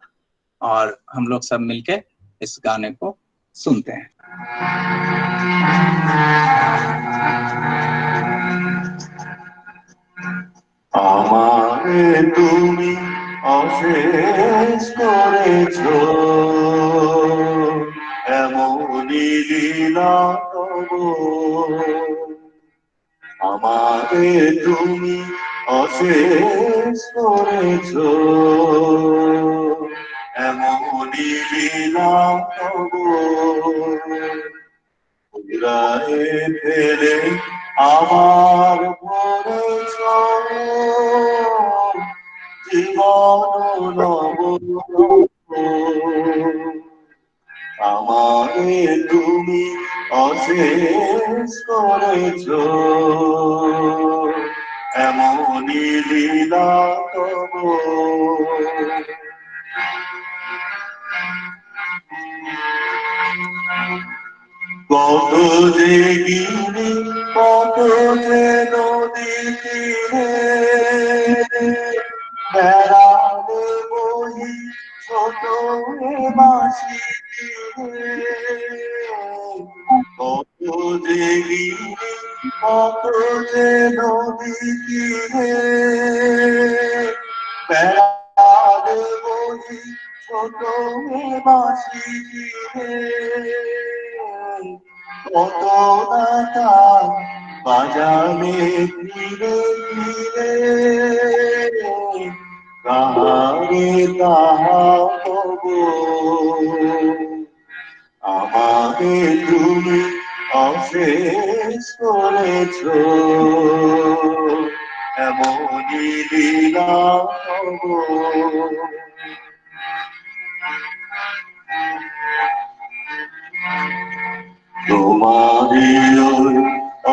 और हम लोग सब मिलके इस गाने को सुनते हैं। আমারে তুমি অশেষ করেছো, এমনই লীলা তব। আমারে তুমি অশেষ করেছো, এমনই লীলা তব। উড়ায়ে ফেলে আমার পরে জীবন নব আমারে তুমি অশেষ করেছ এমনই লীলা তব কত যে গিরি কত যে নদী তীরে বেড়ালে বহি ছোট বাঁশি কত যে গিরি কত যে নদী তীরে বেড়ালে বহি ছোট বাঁশি কত দাতা বাজালে ধীরে ধীরে কাহারে তাহা কব আমাকে তুমি অশেষ করেছ এমনই লীলা তব তোমারি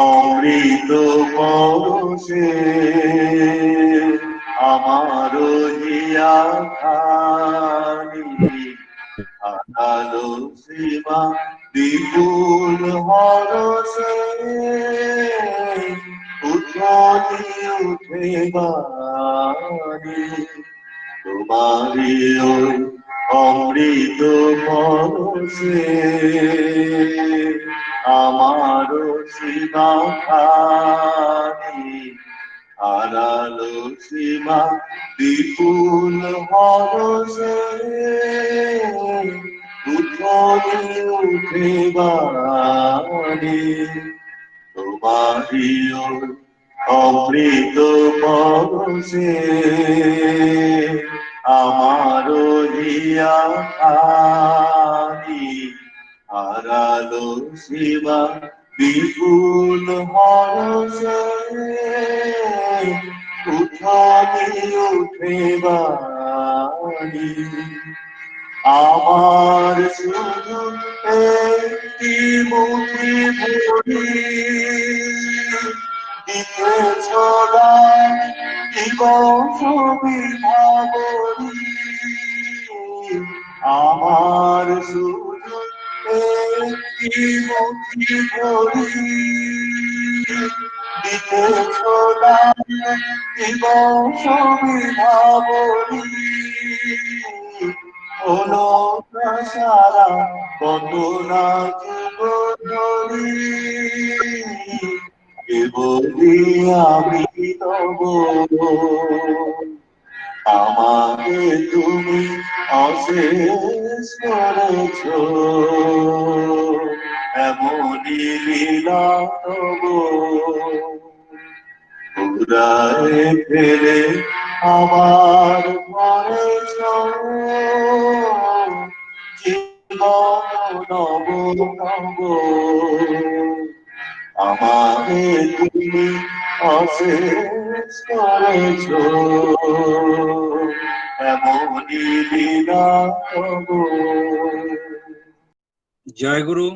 অমৃত পরশে আমার হিয়া খানি আলো সীমা বিপুল হরসে উঠি উঠে বাণী তোমারি অমৃত পরশে আমার সীমা খানি হারালো সীমা বিপুল হরসে উঠি উঠে বাণী তোমারি অমৃত পরশে আমার হিয়া খানি হারালো সীমা বিপুল হরসে উঠি উঠে বাণী আমার শুধু একটি মুঠি ভরি দিতেছ দান দিবস বিভাবরী আমার শুধু একটি মুঠি ভরি দিতেছ দান দিবস বিভাবরী হলো সারা কত না জীবনী কেবলি আমি তব আমাকে তুমি অশেষ করেছ এমনই লীলা তব উড়ায় ফেলে আমার ঘরে জীবন নব নব আমাকে তুমি অশেষ করেছ এমনই লীলা তব জয় গুরু।